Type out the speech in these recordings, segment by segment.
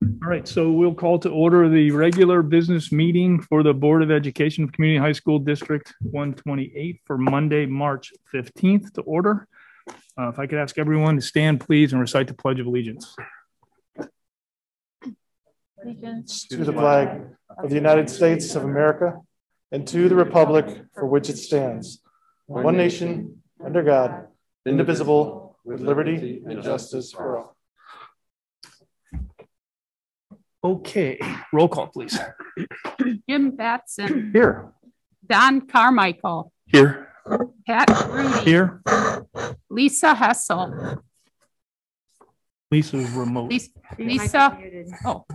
All right, so we'll call to order the regular business meeting for the Board of Education of Community High School District 128 for Monday, March 15th to order. If I could ask everyone to stand, please, and recite the Pledge of Allegiance. Allegiance to the flag of the United States of America and to the republic for which it stands, one nation, under God, indivisible, with liberty and justice for all. Okay, roll call, please. Jim Batson. Here. Don Carmichael. Here. Pat Rudy. Here. Lisa Hessel. Lisa's remote. Lisa. Oh.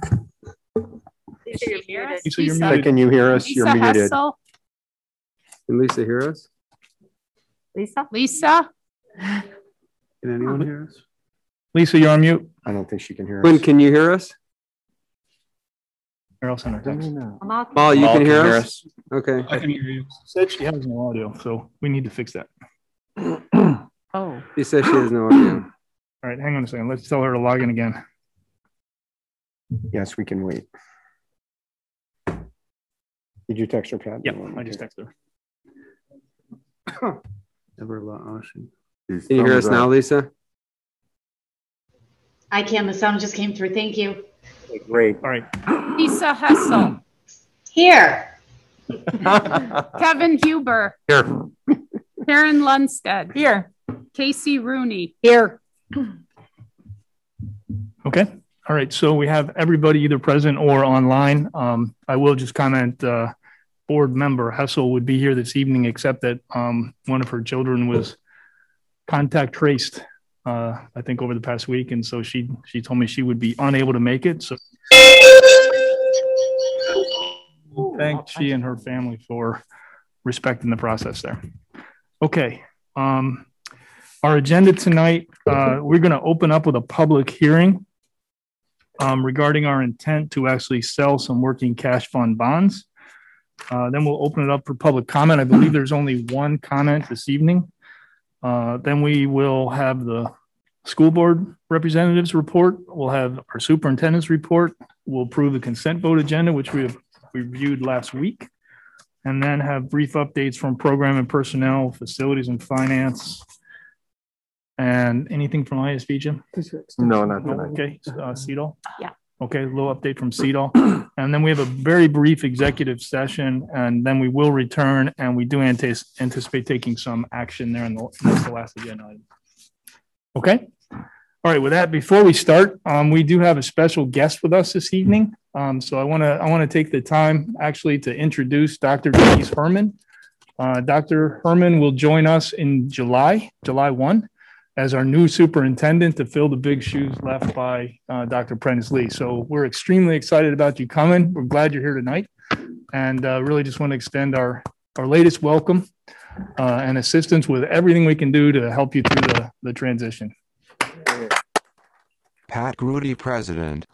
Lisa, you're Lisa. muted. Can you hear us? Lisa You're muted. Hessel. Can Lisa hear us? Lisa. Can anyone hear us? Lisa, you're on mute. I don't think she can hear us. Quinn, can you hear us? Or else in our text. Paul, you can hear us? Okay. I can hear you. Said she has no audio, so we need to fix that. Oh. She says she has no audio. All right, hang on a second. Let's tell her to log in again. Yes, we can wait. Did you text her, Pat? Yeah, I just texted her. Can you hear us now, Lisa? I can. The sound just came through. Thank you. Okay, great. All right. Lisa Hessel. Here. Kevin Huber. Here. Karen Lundstedt. Here. Casey Rooney. Here. Okay. All right. So we have everybody either present or online. I will just comment, board member Hessel would be here this evening, except that one of her children was contact traced, I think over the past week. And so she told me she would be unable to make it. So thank she and her family for respecting the process there. Okay. Our agenda tonight, we're going to open up with a public hearing regarding our intent to actually sell some working cash fund bonds. Then we'll open it up for public comment. I believe there's only one comment this evening. Then we will have the school board representatives report. We'll have our superintendent's report. We'll approve the consent vote agenda, which we have reviewed last week, and then have brief updates from program and personnel, facilities and finance, and anything from ISB, Jim? No, not tonight. Okay, CEDAW? Yeah. Okay, a little update from CEDAW. And then we have a very brief executive session, and then we will return, and we do anticipate taking some action there in the last agenda item. Okay? All right, with that, before we start, we do have a special guest with us this evening. So I want to take the time actually to introduce Dr. James Herman. Dr. Herman will join us in July 1. As our new superintendent to fill the big shoes left by Dr. Prentice Lee. So we're extremely excited about you coming. We're glad you're here tonight. And really just want to extend our latest welcome and assistance with everything we can do to help you through the transition. Pat Grudy, President.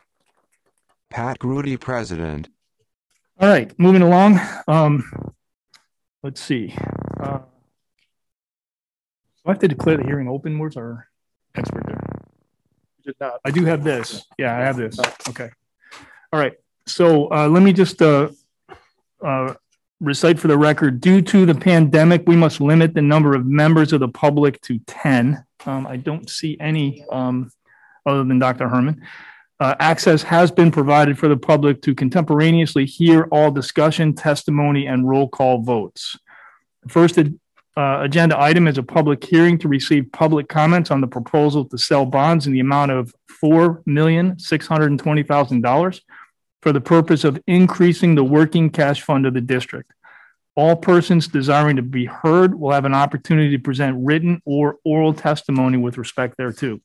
Pat Grudy, President. All right, moving along. Let's see. Do I have to declare the hearing open? Where's our expert there? I do have this. Yeah, I have this. Okay. All right. So let me just recite for the record. Due to the pandemic, we must limit the number of members of the public to 10. I don't see any other than Dr. Herman. Access has been provided for the public to contemporaneously hear all discussion, testimony, and roll call votes. First agenda item is a public hearing to receive public comments on the proposal to sell bonds in the amount of $4,620,000 for the purpose of increasing the working cash fund of the district. All persons desiring to be heard will have an opportunity to present written or oral testimony with respect thereto.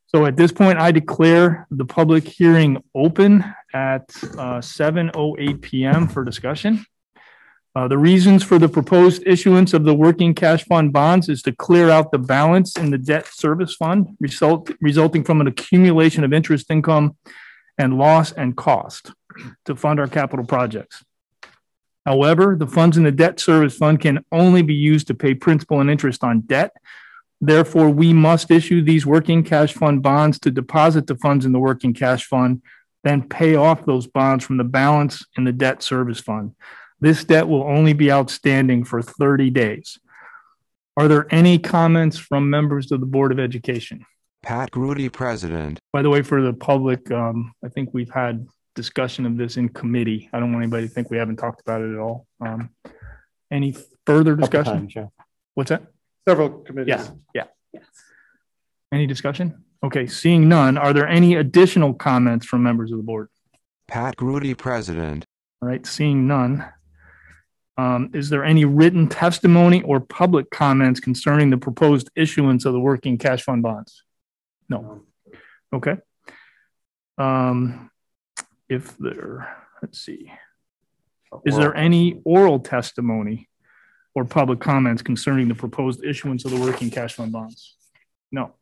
So at this point, I declare the public hearing open at 7:08 p.m. for discussion. The reasons for the proposed issuance of the working cash fund bonds is to clear out the balance in the debt service fund resulting from an accumulation of interest income and loss and cost to fund our capital projects. However, the funds in the debt service fund can only be used to pay principal and interest on debt. Therefore, we must issue these working cash fund bonds to deposit the funds in the working cash fund then pay off those bonds from the balance in the debt service fund. This debt will only be outstanding for 30 days. Are there any comments from members of the Board of Education? Pat Grudy, President. By the way, for the public, I think we've had discussion of this in committee. I don't want anybody to think we haven't talked about it at all. Any further discussion? Times, yeah. What's that? Several committees. Yeah. Any discussion? Okay, seeing none, are there any additional comments from members of the board? Pat Grudy, President. All right, seeing none. Is there any written testimony or public comments concerning the proposed issuance of the working cash fund bonds? No. Okay. If there, let's see. Is there any oral testimony or public comments concerning the proposed issuance of the working cash fund bonds? No.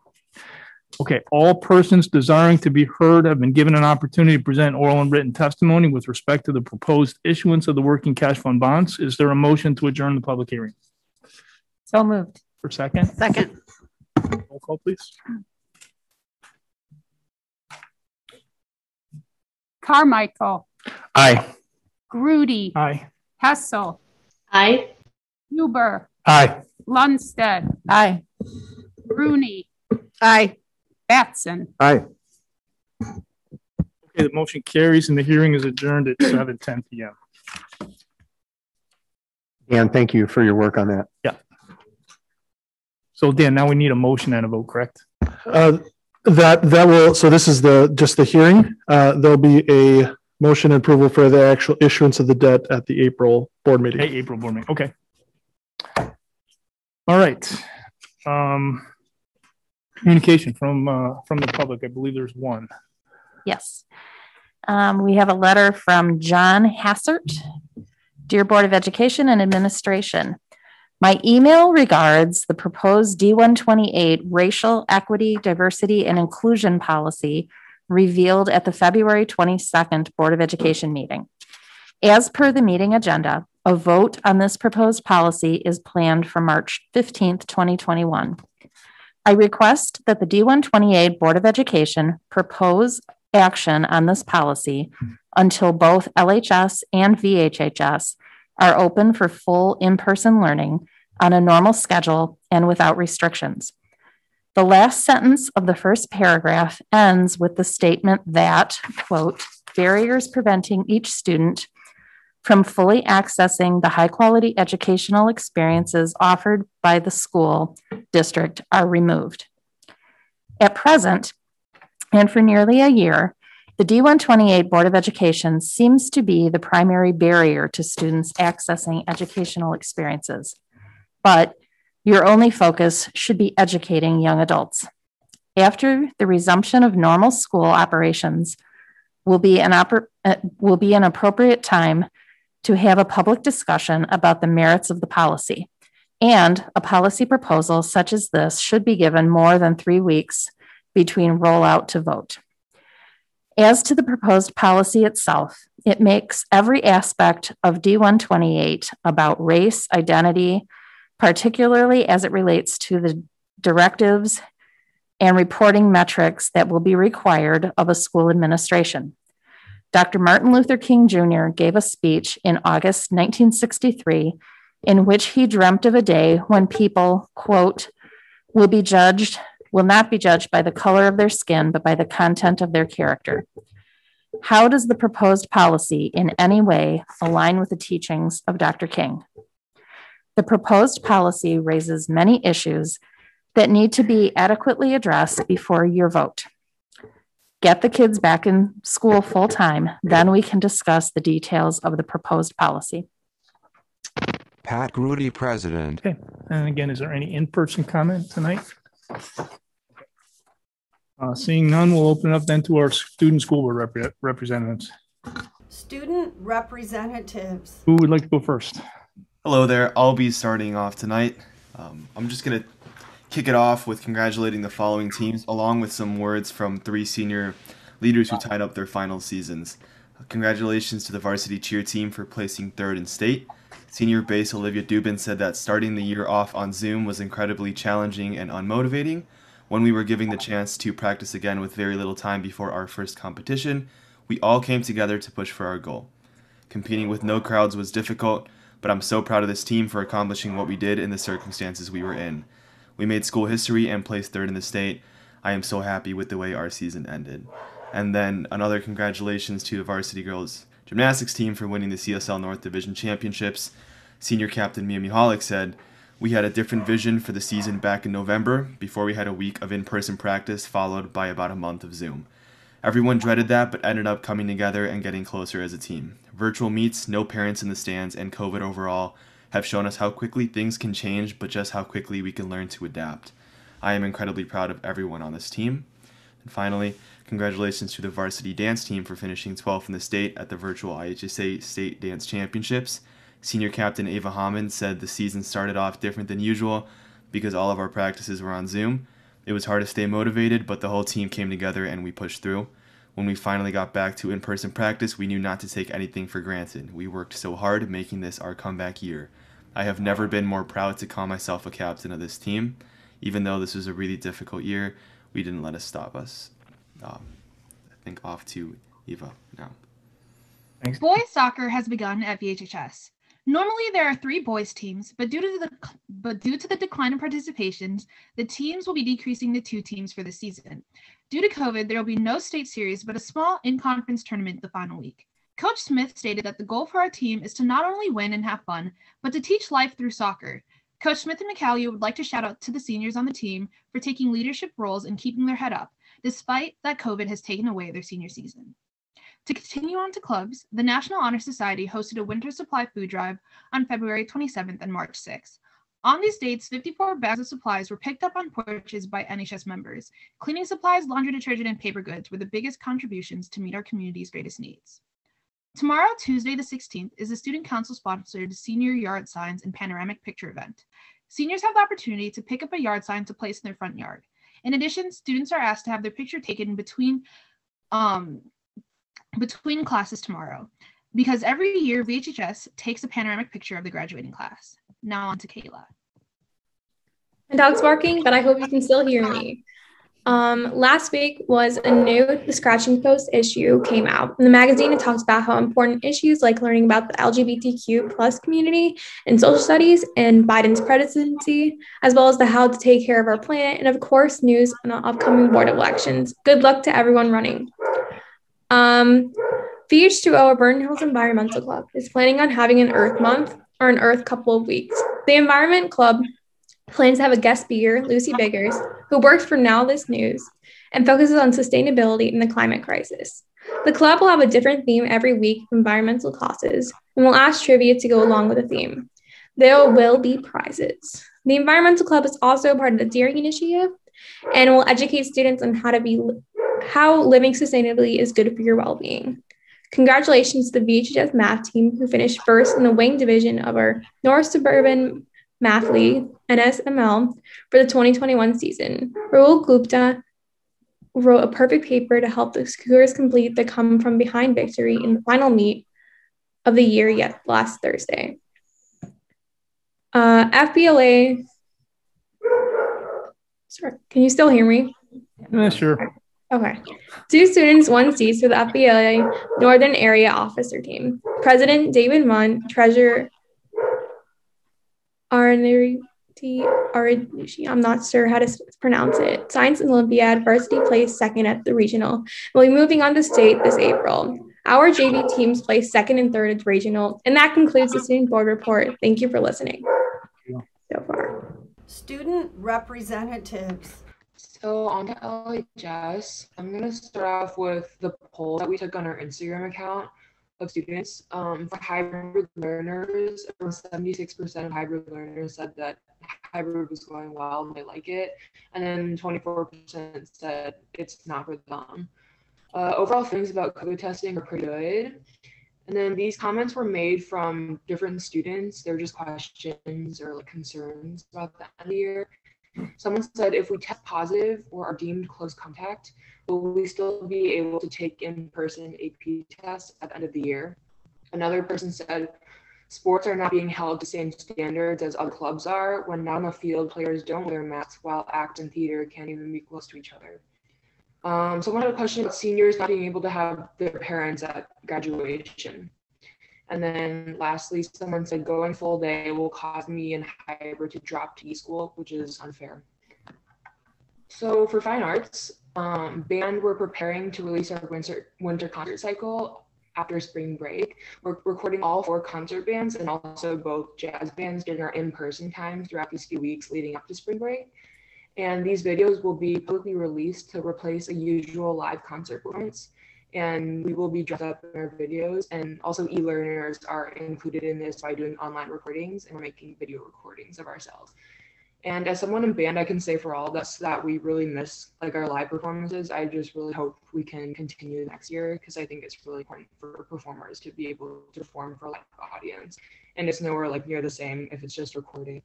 Okay, all persons desiring to be heard have been given an opportunity to present oral and written testimony with respect to the proposed issuance of the working cash fund bonds. Is there a motion to adjourn the public hearing? So moved. For second? Second. Roll call, please. Carmichael, Aye. Grudy, Aye. Hessel, Aye. Huber, Aye. Lundstedt, Aye. Rooney, Aye. Batson. Aye. Okay, the motion carries and the hearing is adjourned at 7:10 p.m. Dan, thank you for your work on that. Yeah. So Dan, now we need a motion and a vote, correct? That will, so this is just the hearing. There'll be a motion and approval for the actual issuance of the debt at the April board meeting. Hey, April board meeting. Okay. All right. Communication from the public. I believe there's one. Yes. We have a letter from John Hassert. Dear Board of Education and Administration, my email regards the proposed D128 Racial Equity, Diversity, and Inclusion Policy revealed at the February 22nd Board of Education meeting. As per the meeting agenda, a vote on this proposed policy is planned for March 15th, 2021. I request that the D128 Board of Education propose action on this policy until both LHS and VHHS are open for full in-person learning on a normal schedule and without restrictions. The last sentence of the first paragraph ends with the statement that, quote, barriers preventing each student from fully accessing the high-quality educational experiences offered by the school district are removed. At present, and for nearly a year, the D128 Board of Education seems to be the primary barrier to students accessing educational experiences. But your only focus should be educating young adults. After the resumption of normal school operations will be an appropriate time to have a public discussion about the merits of the policy. And a policy proposal such as this should be given more than 3 weeks between rollout to vote. As to the proposed policy itself, it makes every aspect of D128 about race, identity, particularly as it relates to the directives and reporting metrics that will be required of a school administration. Dr. Martin Luther King Jr. gave a speech in August 1963 in which he dreamt of a day when people, quote, will not be judged by the color of their skin, but by the content of their character. How does the proposed policy in any way align with the teachings of Dr. King? The proposed policy raises many issues that need to be adequately addressed before your vote. Get the kids back in school full time, then we can discuss the details of the proposed policy. Pat Grudy, President. Okay. And again, is there any in-person comment tonight? Seeing none, we'll open it up then to our student school board representatives. Student representatives. Who would like to go first? Hello there. I'll be starting off tonight. I'm just going to kick it off with congratulating the following teams, along with some words from 3 senior leaders who tied up their final seasons. Congratulations to the varsity cheer team for placing 3rd in state. Senior bass Olivia Dubin said that starting the year off on Zoom was incredibly challenging and unmotivating. When we were given the chance to practice again with very little time before our first competition, We all came together to push for our goal. Competing with no crowds was difficult, but I'm so proud of this team for accomplishing what we did in the circumstances we were in. We made school history and placed third in the state. I am so happy with the way our season ended. And then another congratulations to the varsity girls gymnastics team for winning the CSL North Division Championships. Senior captain Mia Mihalik said, "We had a different vision for the season back in November, before we had a week of in-person practice followed by about a month of Zoom. Everyone dreaded that, but ended up coming together and getting closer as a team. Virtual meets, no parents in the stands, and COVID overall have shown us how quickly things can change, but just how quickly we can learn to adapt. I am incredibly proud of everyone on this team." And finally, congratulations to the varsity dance team for finishing 12th in the state at the virtual IHSA State Dance Championships. Senior captain Ava Hammond said the season started off different than usual because all of our practices were on Zoom. It was hard to stay motivated, but the whole team came together and we pushed through. When we finally got back to in-person practice, we knew not to take anything for granted. We worked so hard, making this our comeback year. I have never been more proud to call myself a captain of this team. Even though this was a really difficult year, we didn't let it stop us. I think off to Eva now. Thanks. Boys soccer has begun at VHHS. Normally there are 3 boys teams, but due to the decline in participations, the teams will be decreasing to 2 teams for the season. Due to COVID, there will be no state series, but a small in-conference tournament the final week. Coach Smith stated that the goal for our team is to not only win and have fun, but to teach life through soccer. Coach Smith and McCallie would like to shout out to the seniors on the team for taking leadership roles and keeping their head up, despite that COVID has taken away their senior season. To continue on to clubs, the National Honor Society hosted a winter supply food drive on February 27th and March 6th. On these dates, 54 bags of supplies were picked up on porches by NHS members. Cleaning supplies, laundry detergent, and paper goods were the biggest contributions to meet our community's greatest needs. Tomorrow, Tuesday the 16th, is the Student Council-sponsored Senior Yard Signs and Panoramic Picture event. Seniors have the opportunity to pick up a yard sign to place in their front yard. In addition, students are asked to have their picture taken between classes tomorrow, because every year VHHS takes a panoramic picture of the graduating class. Now on to Kayla. My dog's barking, but I hope you can still hear me. Last week was a new The Scratching Post issue came out. In the magazine, it talks about how important issues like learning about the LGBTQ plus community and social studies and Biden's presidency, as well as the how to take care of our planet, and of course, news on the upcoming board elections. Good luck to everyone running. VH2O, or Vernon Hills Environmental Club, is planning on having an Earth Month or an Earth couple of weeks. The Environment Club plans to have a guest speaker, Lucy Biggers, who works for Now This News and focuses on sustainability and the climate crisis. The club will have a different theme every week of environmental classes and will ask trivia to go along with the theme. There will be prizes. The Environmental Club is also part of the Daring Initiative and will educate students on how living sustainably is good for your well-being. Congratulations to the VHS math team who finished first in the wing division of our North Suburban Math League, NSML, for the 2021 season. Rahul Gupta wrote a perfect paper to help the skiers complete the come from behind victory in the final meet of the year last Thursday. FBLA, sorry, can you still hear me? Sure. Okay. 2 students won seats for the FBLA Northern Area Officer Team. President David Munn, Treasurer I'm not sure how to pronounce it. Science Olympiad varsity placed second at the regional. We'll be moving on to state this April. Our JV teams placed second and third at regional. And that concludes the student board report. Thank you for listening so far. Student representatives. So on to LHS, I'm going to start off with the poll that we took on our Instagram account of students. For hybrid learners, around 76% of hybrid learners said that hybrid was going well and they like it. And then 24% said it's not for them. Overall feelings about COVID testing are pretty good. And then these comments were made from different students. They were just questions or like concerns about the end of the year. Someone said, if we test positive or are deemed close contact, will we still be able to take in-person AP tests at the end of the year? Another person said, sports are not being held to the same standards as other clubs are. When not on the field, players don't wear masks while act and theater can't even be close to each other. Someone had a question about seniors not being able to have their parents at graduation. And then lastly, someone said going full day will cause me and hybrid to drop to e-school, which is unfair. So for fine arts, band, we're preparing to release our winter concert cycle after spring break. We're recording all 4 concert bands and also both jazz bands during our in-person time throughout these few weeks leading up to spring break. And these videos will be publicly released to replace a usual live concert performance. And we will be dressed up in our videos, and also e-learners are included in this by doing online recordings, and we're making video recordings of ourselves. And as someone in band, I can say for all of us that we really miss like our live performances. I just really hope we can continue next year, because I think it's really important for performers to be able to perform for a live audience. And it's nowhere like near the same if it's just recording.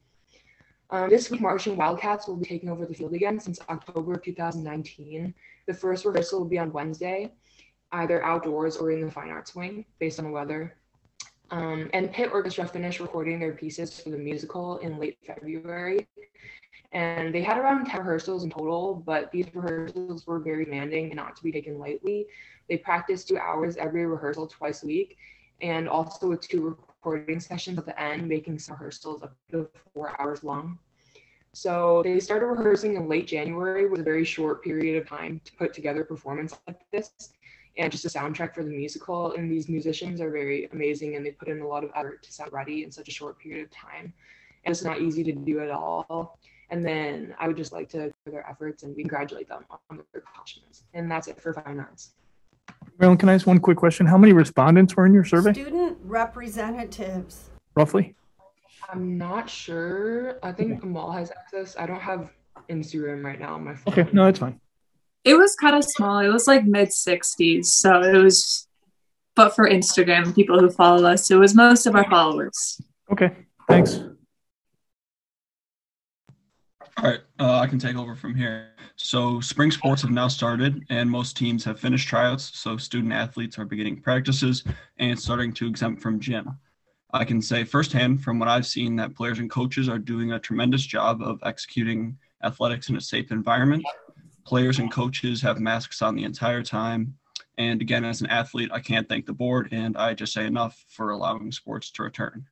This week, Marching Wildcats will be taking over the field again since October of 2019. The first rehearsal will be on Wednesday, either outdoors or in the fine arts wing, based on the weather. And Pit Orchestra finished recording their pieces for the musical in late February. And they had around 10 rehearsals in total, but these rehearsals were very demanding and not to be taken lightly. They practiced 2 hours every rehearsal twice a week, and also with 2 recording sessions at the end, making some rehearsals up to 4 hours long. So they started rehearsing in late January with a very short period of time to put together a performance like this, and just a soundtrack for the musical. And these musicians are very amazing, and they put in a lot of effort to sound ready in such a short period of time. And it's not easy to do at all. And then I would just like to for their efforts and congratulate them on their accomplishments. And that's it for fine arts. Marilyn, can I ask one quick question? How many respondents were in your survey? Student representatives. Roughly? I'm not sure. I think Amal has access. I don't have Instagram right now on my phone. Okay, no, that's fine. It was kind of small. It was like mid-60s. So it was, but for Instagram, people who follow us, it was most of our followers. Okay, thanks. All right, I can take over from here. So spring sports have now started, and most teams have finished tryouts. So student athletes are beginning practices and starting to exempt from gym. I can say firsthand from what I've seen that players and coaches are doing a tremendous job of executing athletics in a safe environment. Players and coaches have masks on the entire time. And again, as an athlete, I can't thank the board, and I just say enough for allowing sports to return.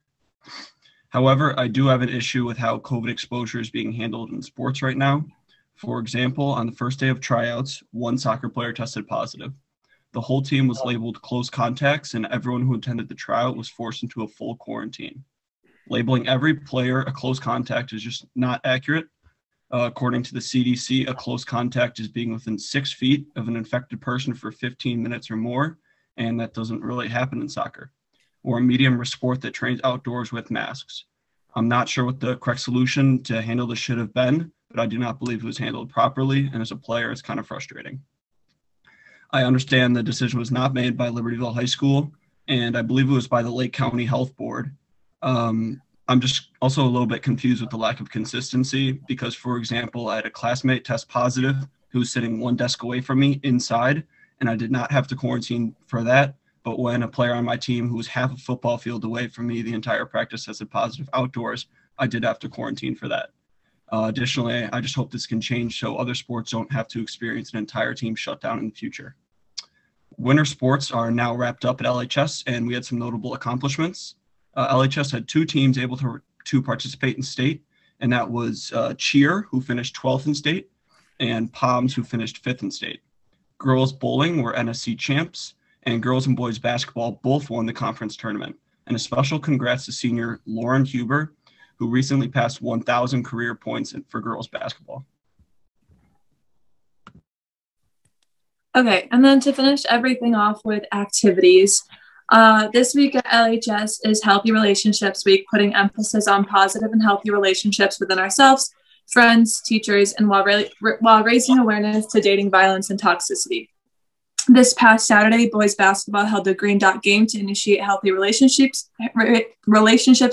However, I do have an issue with how COVID exposure is being handled in sports right now. For example, on the first day of tryouts, 1 soccer player tested positive. The whole team was labeled close contacts, and everyone who attended the tryout was forced into a full quarantine. Labeling every player a close contact is just not accurate. According to the CDC, a close contact is being within 6 feet of an infected person for 15 minutes or more, and that doesn't really happen in soccer, or a medium sport that trains outdoors with masks. I'm not sure what the correct solution to handle this should have been, but I do not believe it was handled properly, and as a player, it's kind of frustrating. I understand the decision was not made by Libertyville High School, and I believe it was by the Lake County Health Board. I'm just also a little bit confused with the lack of consistency because, for example, I had a classmate test positive who was sitting 1 desk away from me inside, and I did not have to quarantine for that. But when a player on my team who was half a football field away from me the entire practice tested positive outdoors, I did have to quarantine for that. Additionally, I just hope this can change so other sports don't have to experience an entire team shutdown in the future. Winter sports are now wrapped up at LHS, and we had some notable accomplishments. LHS had 2 teams able to participate in state, and that was cheer, who finished 12th in state, and POMS, who finished 5th in state. Girls bowling were NSC champs, and girls and boys basketball both won the conference tournament. And a special congrats to senior Lauren Huber, who recently passed 1,000 career points for girls basketball. Okay, and then to finish everything off with activities, this week at LHS is Healthy Relationships Week, putting emphasis on positive and healthy relationships within ourselves, friends, teachers, and while raising awareness to dating violence and toxicity. This past Saturday, boys basketball held a Green Dot game to initiate Healthy Relationships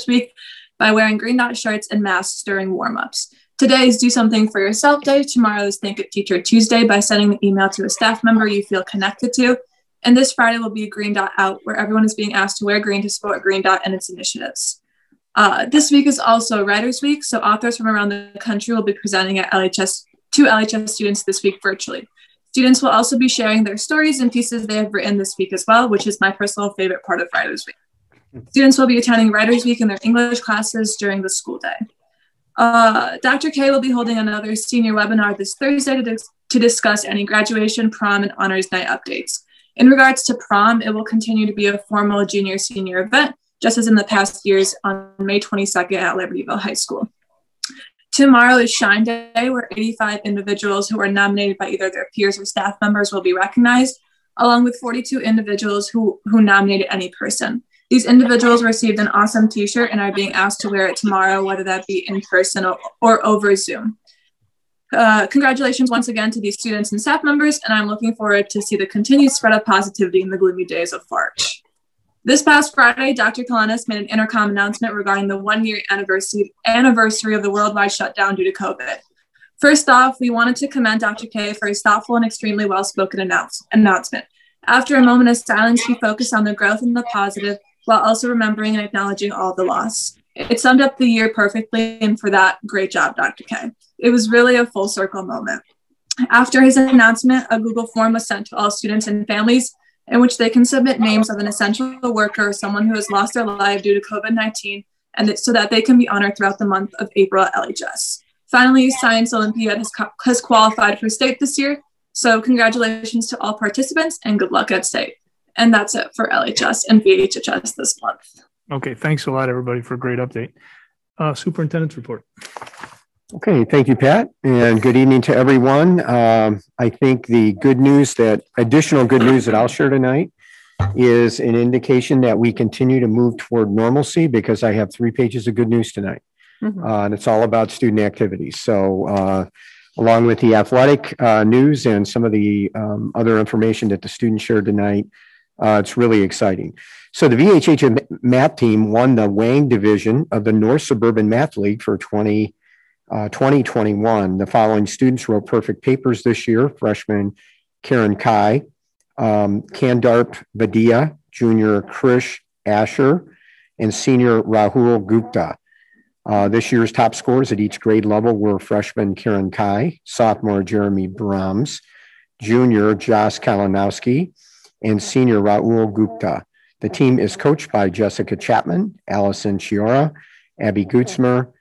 Week by wearing green dot shirts and masks during warm-ups. Today is Do Something for Yourself Day. Tomorrow is Think of Teacher Tuesday by sending an email to a staff member you feel connected to. And this Friday will be Green Dot Out, where everyone is being asked to wear green to support Green Dot and its initiatives. This week is also Writers Week, so authors from around the country will be presenting at LHS to LHS students this week virtually. Students will also be sharing their stories and pieces they have written this week as well, which is my personal favorite part of Writers Week. Students will be attending Writers Week in their English classes during the school day. Dr. K will be holding another senior webinar this Thursday to discuss any graduation, prom, and honors night updates. In regards to prom, it will continue to be a formal junior-senior event, just as in the past years on May 22nd at Libertyville High School. Tomorrow is Shine Day, where 85 individuals who are nominated by either their peers or staff members will be recognized, along with 42 individuals who nominated any person. These individuals received an awesome t-shirt and are being asked to wear it tomorrow, whether that be in person or over Zoom. Congratulations once again to these students and staff members, and I'm looking forward to see the continued spread of positivity in the gloomy days of March. This past Friday, Dr. Kalanis made an intercom announcement regarding the one-year anniversary of the worldwide shutdown due to COVID. First off, we wanted to commend Dr. K for his thoughtful and extremely well-spoken announcement. After a moment of silence, he focused on the growth and the positive, while also remembering and acknowledging all the loss. It summed up the year perfectly, and for that, great job, Dr. K. It was really a full circle moment. After his announcement, a Google form was sent to all students and families in which they can submit names of an essential worker or someone who has lost their life due to COVID-19, and so that they can be honored throughout the month of April at LHS. Finally, Science Olympiad has qualified for state this year, so congratulations to all participants and good luck at state. And that's it for LHS and VHHS this month. Okay, thanks a lot, everybody, for a great update. Superintendent's report. Okay, thank you, Pat, and good evening to everyone. I think the additional good news that I'll share tonight is an indication that we continue to move toward normalcy, because I have 3 pages of good news tonight. And it's all about student activities. So along with the athletic news and some of the other information that the students shared tonight, it's really exciting. So the VHH math team won the Wang division of the North Suburban Math League for 2021. The following students wrote perfect papers this year: freshman Karen Kai, Kandarp Badia, junior Krish Asher, and senior Rahul Gupta. This year's top scores at each grade level were freshman Karen Kai, sophomore Jeremy Brahms, junior Josh Kalinowski, and senior Rahul Gupta. The team is coached by Jessica Chapman, Allison Chiora, Abby Gutzmer,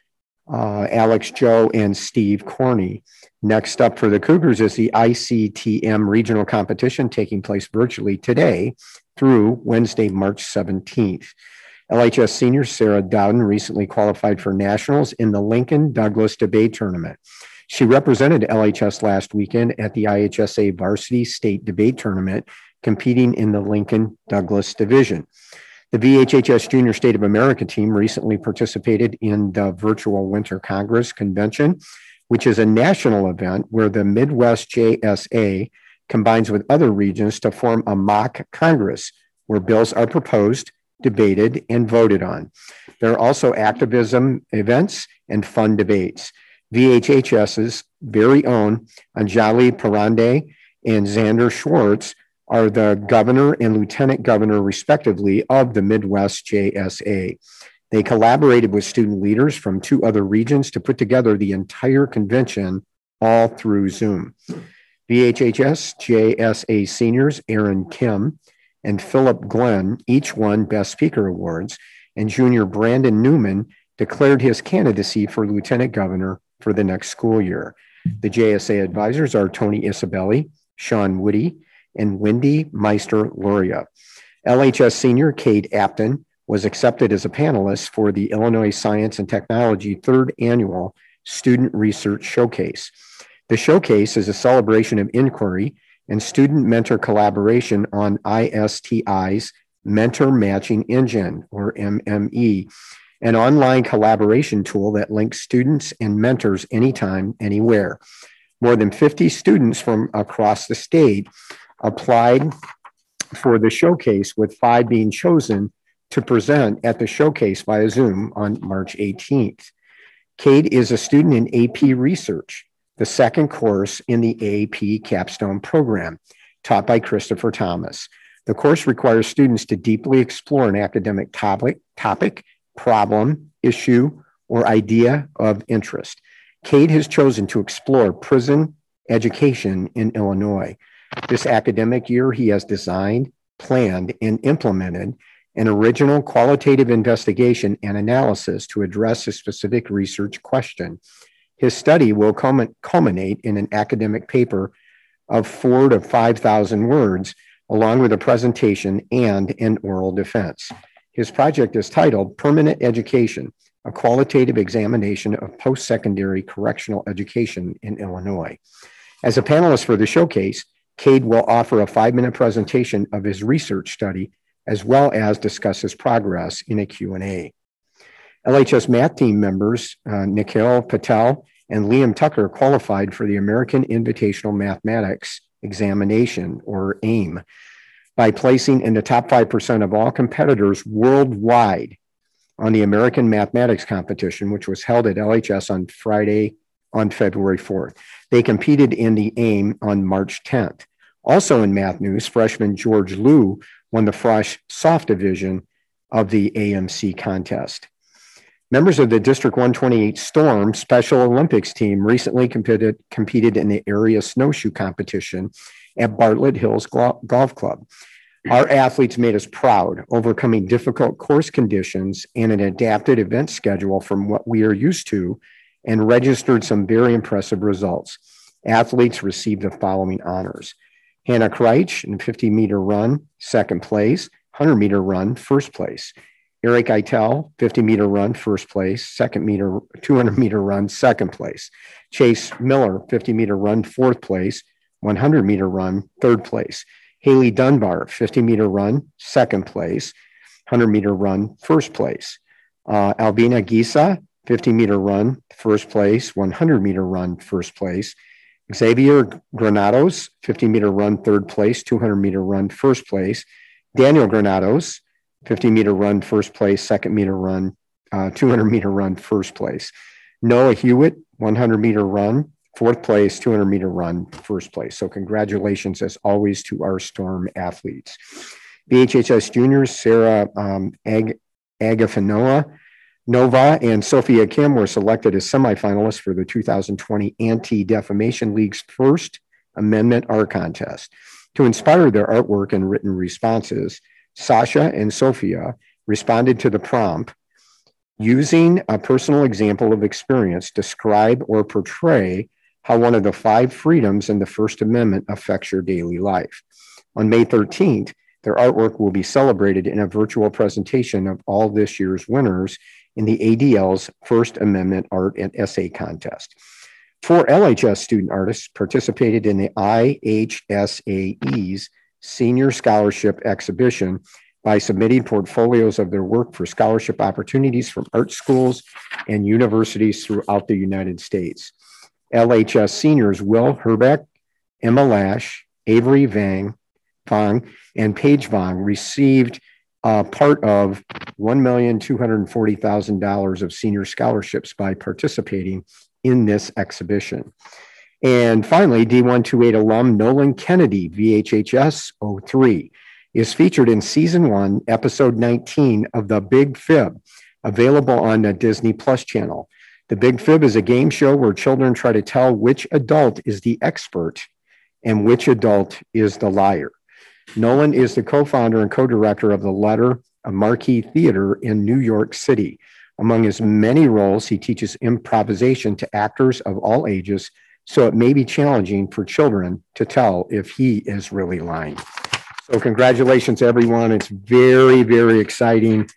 Alex Joe, and Steve Corney. Next up for the Cougars is the ICTM regional competition taking place virtually today through Wednesday, March 17th. LHS senior Sarah Dowden recently qualified for nationals in the Lincoln Douglas Debate Tournament. She represented LHS last weekend at the IHSA Varsity State Debate Tournament, competing in the Lincoln Douglas division. The VHHS Junior State of America team recently participated in the Virtual Winter Congress Convention, which is a national event where the Midwest JSA combines with other regions to form a mock Congress where bills are proposed, debated, and voted on. There are also activism events and fun debates. VHHS's very own Anjali Parande and Xander Schwartz are the governor and lieutenant governor, respectively, of the Midwest JSA. They collaborated with student leaders from 2 other regions to put together the entire convention all through Zoom. VHHS JSA seniors Aaron Kim and Philip Glenn each won Best Speaker Awards, and junior Brandon Newman declared his candidacy for lieutenant governor for the next school year. The JSA advisors are Tony Isabelli, Sean Woody, and Wendy Meister-Luria. LHS senior Cade Apton was accepted as a panelist for the Illinois Science and Technology 3rd Annual Student Research Showcase. The showcase is a celebration of inquiry and student-mentor collaboration on ISTI's Mentor Matching Engine, or MME, an online collaboration tool that links students and mentors anytime, anywhere. More than 50 students from across the state applied for the showcase, with 5 being chosen to present at the showcase via Zoom on March 18th. Cade is a student in AP Research, the 2nd course in the AP Capstone program, taught by Christopher Thomas. The course requires students to deeply explore an academic topic, problem, issue, or idea of interest. Cade has chosen to explore prison education in Illinois. This academic year, he has designed, planned, and implemented an original qualitative investigation and analysis to address a specific research question. His study will culminate in an academic paper of 4,000 to 5,000 words, along with a presentation and an oral defense. His project is titled Permanent Education, a qualitative examination of post-secondary correctional education in Illinois. As a panelist for the showcase, Cade will offer a 5-minute presentation of his research study, as well as discuss his progress in a Q&A. LHS math team members, Nikhil Patel and Liam Tucker, qualified for the American Invitational Mathematics Examination, or AIM, by placing in the top 5% of all competitors worldwide on the American Mathematics Competition, which was held at LHS on Friday, on February 4th. They competed in the AIM on March 10th. Also in math news, freshman George Liu won the Fresh Soft Division of the AMC contest. Members of the District 128 Storm Special Olympics team recently competed in the area snowshoe competition at Bartlett Hills Golf Club. Our athletes made us proud, overcoming difficult course conditions and an adapted event schedule from what we are used to, and registered some very impressive results. Athletes received the following honors: Hannah Kreitch in 50-meter run, second place; 100-meter run, first place; Eric Eitel, 50-meter run, first place; 200-meter run, second place; Chase Miller, 50-meter run, fourth place; 100-meter run, third place; Haley Dunbar, 50-meter run, second place; 100-meter run, first place; Albina Gisa, 50-meter run, first place; 100-meter run, first place; Xavier Granados, 50-meter run, third place; 200-meter run, first place; Daniel Granados, 50-meter run, first place; second-meter run, 200-meter run, first place; Noah Hewitt, 100-meter run, fourth place; 200-meter run, first place. So congratulations, as always, to our Storm athletes. VHHS juniors, Sarah Agafanoa Nova and Sophia Kim were selected as semifinalists for the 2020 Anti-Defamation League's First Amendment Art Contest. To inspire their artwork and written responses, Sasha and Sophia responded to the prompt, using a personal example of experience, describe or portray how one of the 5 freedoms in the First Amendment affects your daily life. On May 13th, their artwork will be celebrated in a virtual presentation of all this year's winners in the ADL's First Amendment Art and Essay Contest. 4 LHS student artists participated in the IHSAE's Senior Scholarship Exhibition by submitting portfolios of their work for scholarship opportunities from art schools and universities throughout the United States. LHS seniors Will Herbeck, Emma Lash, Avery Vang, and Paige Vang received part of $1,240,000 of senior scholarships by participating in this exhibition. And finally, D128 alum Nolan Kennedy, VHHS 03, is featured in Season 1, Episode 19 of The Big Fib, available on the Disney Plus channel. The Big Fib is a game show where children try to tell which adult is the expert and which adult is the liar. Nolan is the co-founder and co-director of the Letter, a marquee theater in New York City. Among his many roles, he teaches improvisation to actors of all ages, so it may be challenging for children to tell if he is really lying. So congratulations, everyone. It's very, very exciting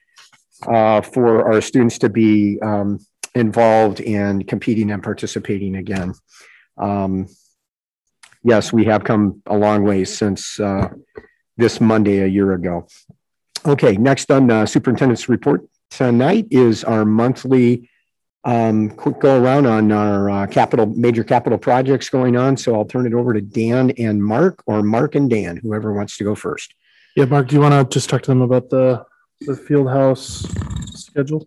for our students to be involved in competing and participating again. Yes, we have come a long way since this Monday a year ago. Okay, next on the superintendent's report tonight is our monthly quick go around on our major capital projects going on. So I'll turn it over to Dan and Mark, or Mark and Dan, whoever wants to go first. Yeah, Mark, do you want to just talk to them about the Fieldhouse schedule?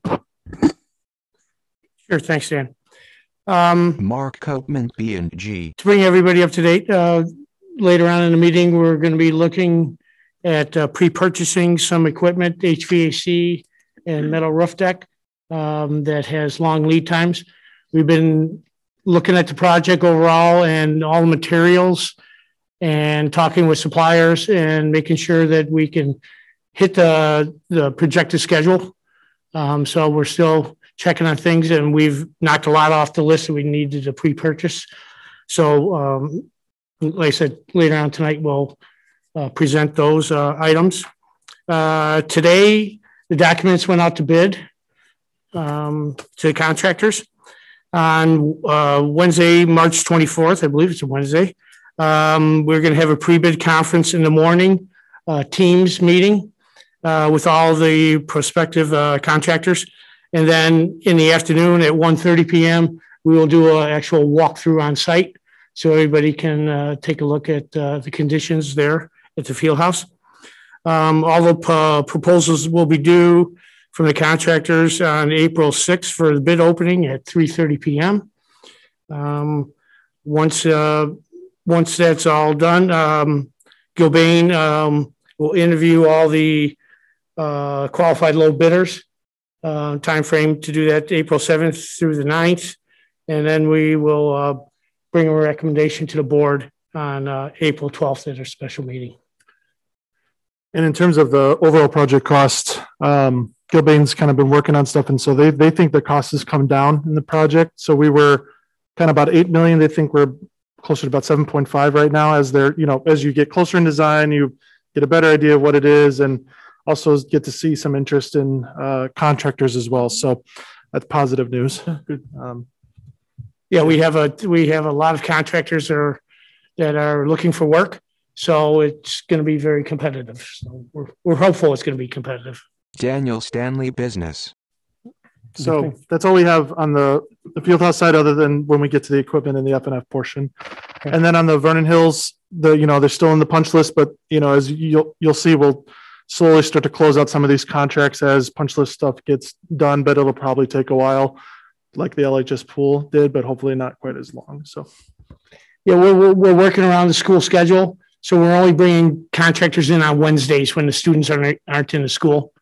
Sure, thanks, Dan. Mark Copeman, B&G. To bring everybody up to date, later on in the meeting, we're going to be looking at pre-purchasing some equipment, HVAC and metal roof deck, that has long lead times. We've been looking at the project overall and all the materials and talking with suppliers and making sure that we can hit the projected schedule. So we're still checking on things, and we've knocked a lot off the list that we needed to pre-purchase. So like I said, later on tonight, we'll present those items. Today, the documents went out to bid to the contractors. On Wednesday, March 24th, I believe it's a Wednesday, we're going to have a pre-bid conference in the morning, Teams meeting with all the prospective contractors. And then in the afternoon at 1:30 p.m., we will do an actual walkthrough on site so everybody can take a look at the conditions there at the Fieldhouse. All the proposals will be due from the contractors on April 6th for the bid opening at 3:30 p.m. Once that's all done, Gilbane will interview all the qualified low bidders. Time frame to do that April 7th through the 9th. And then we will bring a recommendation to the board on April 12th at our special meeting. And in terms of the overall project cost, Gilbane's kind of been working on stuff, and so they think the cost has come down in the project. So we were kind of about 8 million. They think we're closer to about 7.5 right now. As they're, as you get closer in design, you get a better idea of what it is, and also get to see some interest in contractors as well. So that's positive news. Good. Yeah, we have a lot of contractors that are looking for work, so it's going to be very competitive. So we're hopeful it's going to be competitive. Daniel Stanley Business. So that's all we have on the Fieldhouse side, other than when we get to the equipment and the F&F portion. Okay. And then on the Vernon Hills, they're still in the punch list, but as you'll see, we'll slowly start to close out some of these contracts as punch list stuff gets done, but it'll probably take a while, like the LHS pool did, but hopefully not quite as long. So yeah, we're working around the school schedule, so we're only bringing contractors in on Wednesdays when the students aren't in the school.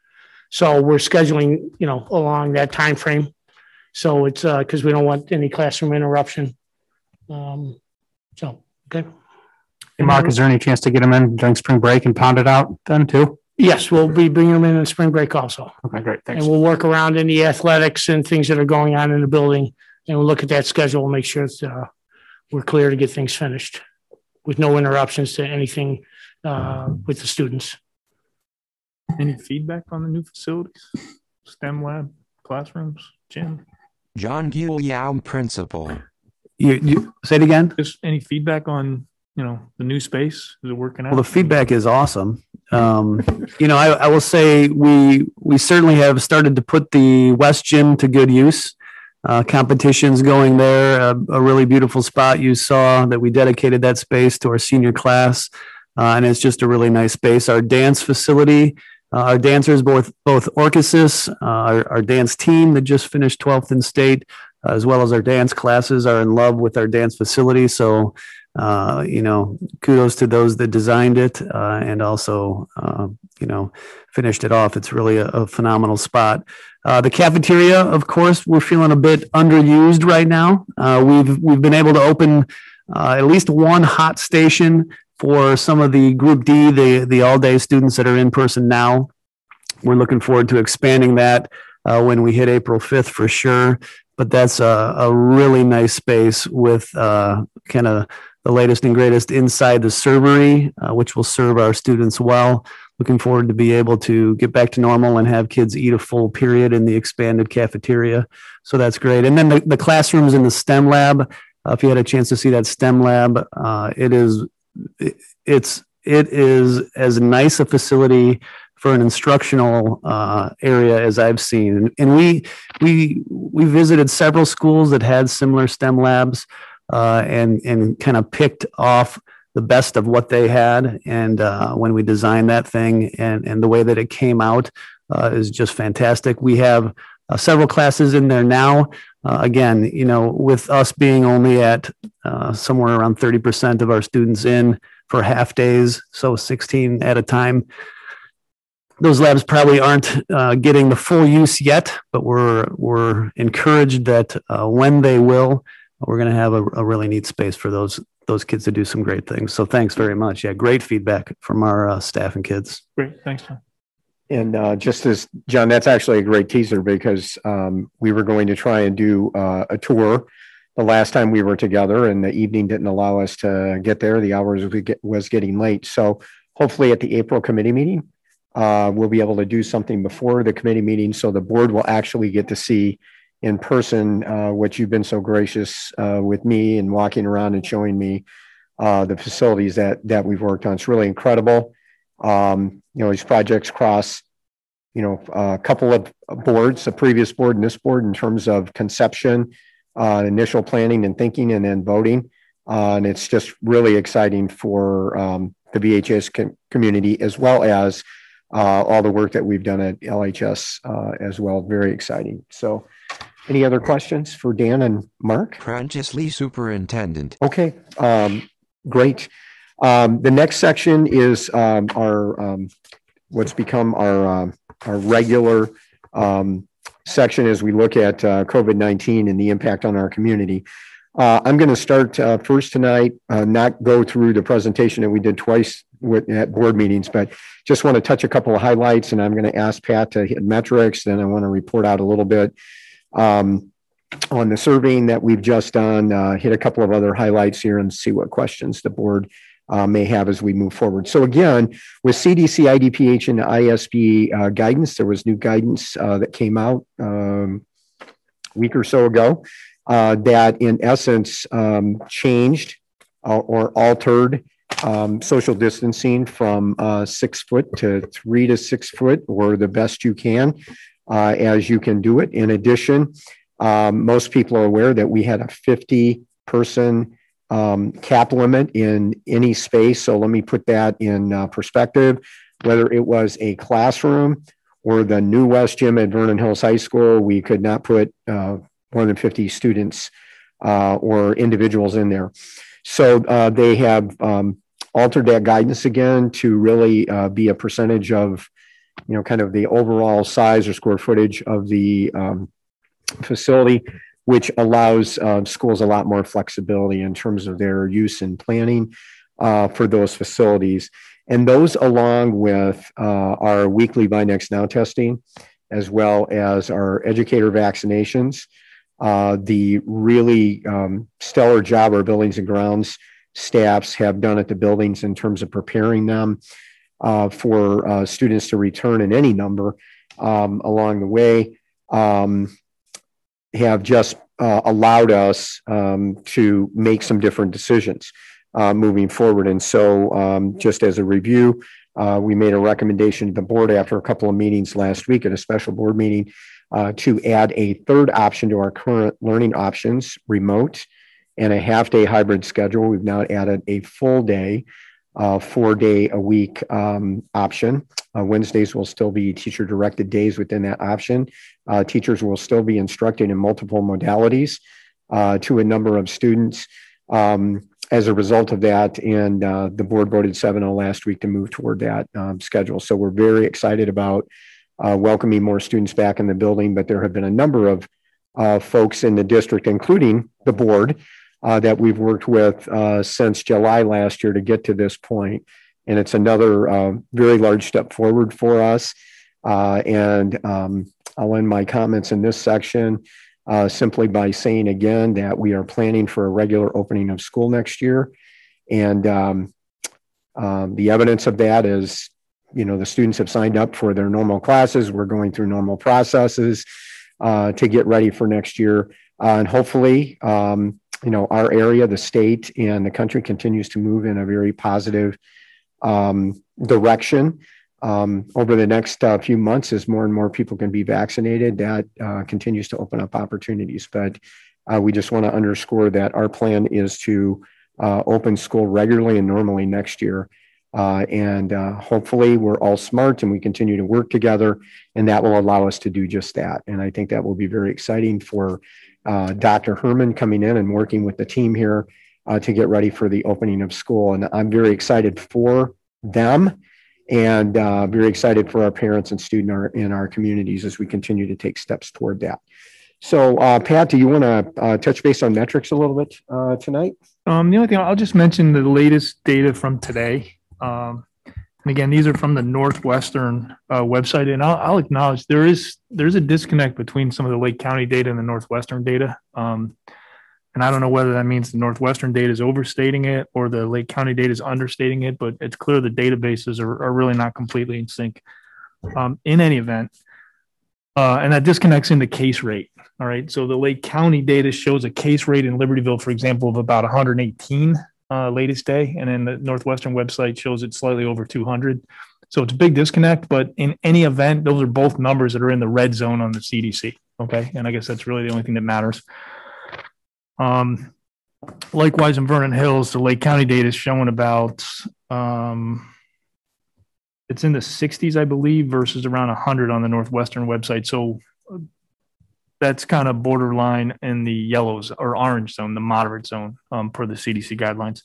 So we're scheduling, along that time frame. So it's because we don't want any classroom interruption. Okay. Hey, Mark, is there any chance to get them in during spring break and pound it out then too? Yes, we'll be bringing them in spring break also. Okay, great. Thanks. And we'll work around any athletics and things that are going on in the building, and we'll look at that schedule and make sure it's, we're clear to get things finished with no interruptions to anything with the students. Any feedback on the new facilities? STEM lab, classrooms, gym? John Guillaume, principal. You say it again? Just any feedback on, the new space? Is it working out? Well, the feedback is awesome. I will say we certainly have started to put the West Gym to good use. Competitions going there, a really beautiful spot. You saw that we dedicated that space to our senior class, and it's just a really nice space. Our dance facility, our dancers, both Orchesis, our dance team that just finished 12th in state, as well as our dance classes, are in love with our dance facility. So, kudos to those that designed it and also, finished it off. It's really a phenomenal spot. The cafeteria, of course, we're feeling a bit underused right now. We've been able to open at least one hot station for some of the Group D, the all-day students that are in person now. We're looking forward to expanding that when we hit April 5th for sure. But that's a really nice space with kind of the latest and greatest inside the servery, which will serve our students well. Looking forward to be able to get back to normal and have kids eat a full period in the expanded cafeteria. So that's great. And then the classrooms in the STEM lab, if you had a chance to see that STEM lab, it is as nice a facility for an instructional area as I've seen. And we visited several schools that had similar STEM labs and kind of picked off the best of what they had. And when we designed that thing and the way that it came out is just fantastic. We have several classes in there now. Again, with us being only at somewhere around 30% of our students in for half days, so 16 at a time, those labs probably aren't getting the full use yet, but we're encouraged that when they will, we're going to have a really neat space for those kids to do some great things. So thanks very much. Yeah, great feedback from our staff and kids. Great, thanks, John. And just as John, that's actually a great teaser because we were going to try and do a tour the last time we were together, and the evening didn't allow us to get there. The hours was getting late. So hopefully at the April committee meeting, we'll be able to do something before the committee meeting, so the board will actually get to see in person what you've been so gracious with me and walking around and showing me the facilities that we've worked on. It's really incredible. These projects cross, a couple of boards, the previous board and this board, in terms of conception, initial planning and thinking, and then voting. And it's just really exciting for the VHS community, as well as all the work that we've done at LHS as well. Very exciting. So any other questions for Dan and Mark? Prentice Lee, Superintendent. Okay, great. The next section is our what's become our regular section as we look at COVID-19 and the impact on our community. I'm going to start first tonight, not go through the presentation that we did twice at board meetings, but just want to touch a couple of highlights, and I'm going to ask Pat to hit metrics. Then I want to report out a little bit on the surveying that we've just done, hit a couple of other highlights here, and see what questions the board may have as we move forward. So again, with CDC, IDPH, and ISB guidance, there was new guidance that came out a week or so ago that in essence changed or altered social distancing from 6 foot to 3 to 6 foot, or the best you can as you can do it. In addition, most people are aware that we had a 50-person cap limit in any space. So let me put that in perspective. Whether it was a classroom or the new West Gym at Vernon Hills High School, we could not put more than 50 students or individuals in there. So they have altered that guidance again to really be a percentage of, kind of the overall size or square footage of the facility, which allows schools a lot more flexibility in terms of their use and planning for those facilities. And those, along with our weekly Vhs Now testing, as well as our educator vaccinations, the really stellar job our buildings and grounds staffs have done at the buildings in terms of preparing them for students to return in any number along the way, have just allowed us to make some different decisions moving forward. And so just as a review, we made a recommendation to the board after a couple of meetings last week at a special board meeting to add a third option to our current learning options, remote, and a half-day hybrid schedule. We've now added a full day, 4-day-a-week option. Wednesdays will still be teacher-directed days within that option. Teachers will still be instructed in multiple modalities to a number of students. As a result of that, and the board voted 7-0 last week to move toward that schedule. So we're very excited about welcoming more students back in the building, but there have been a number of folks in the district, including the board, that we've worked with since July last year to get to this point. And it's another very large step forward for us. And I'll end my comments in this section simply by saying again that we are planning for a regular opening of school next year. And the evidence of that is, the students have signed up for their normal classes. We're going through normal processes to get ready for next year. And hopefully, our area, the state, and the country continues to move in a very positive direction over the next few months as more and more people can be vaccinated. That continues to open up opportunities. But we just want to underscore that our plan is to open school regularly and normally next year. And hopefully we're all smart and we continue to work together, and that will allow us to do just that. And I think that will be very exciting for Dr. Herman coming in and working with the team here to get ready for the opening of school. And I'm very excited for them and very excited for our parents and students in our communities as we continue to take steps toward that. So, Pat, do you want to touch base on metrics a little bit tonight? The only thing I'll just mention the latest data from today. And again, these are from the Northwestern website, and I'll acknowledge there's a disconnect between some of the Lake County data and the Northwestern data. And I don't know whether that means the Northwestern data is overstating it or the Lake County data is understating it, but it's clear the databases are really not completely in sync. In any event, and that disconnects into case rate. All right. So the Lake County data shows a case rate in Libertyville, for example, of about 118 latest day. And then the Northwestern website shows it slightly over 200. So it's a big disconnect, but in any event, those are both numbers that are in the red zone on the CDC. Okay. And I guess that's really the only thing that matters. Likewise in Vernon Hills, the Lake County data is showing about, it's in the 60s, I believe, versus around 100 on the Northwestern website. So that's kind of borderline in the yellows or orange zone, the moderate zone per the CDC guidelines.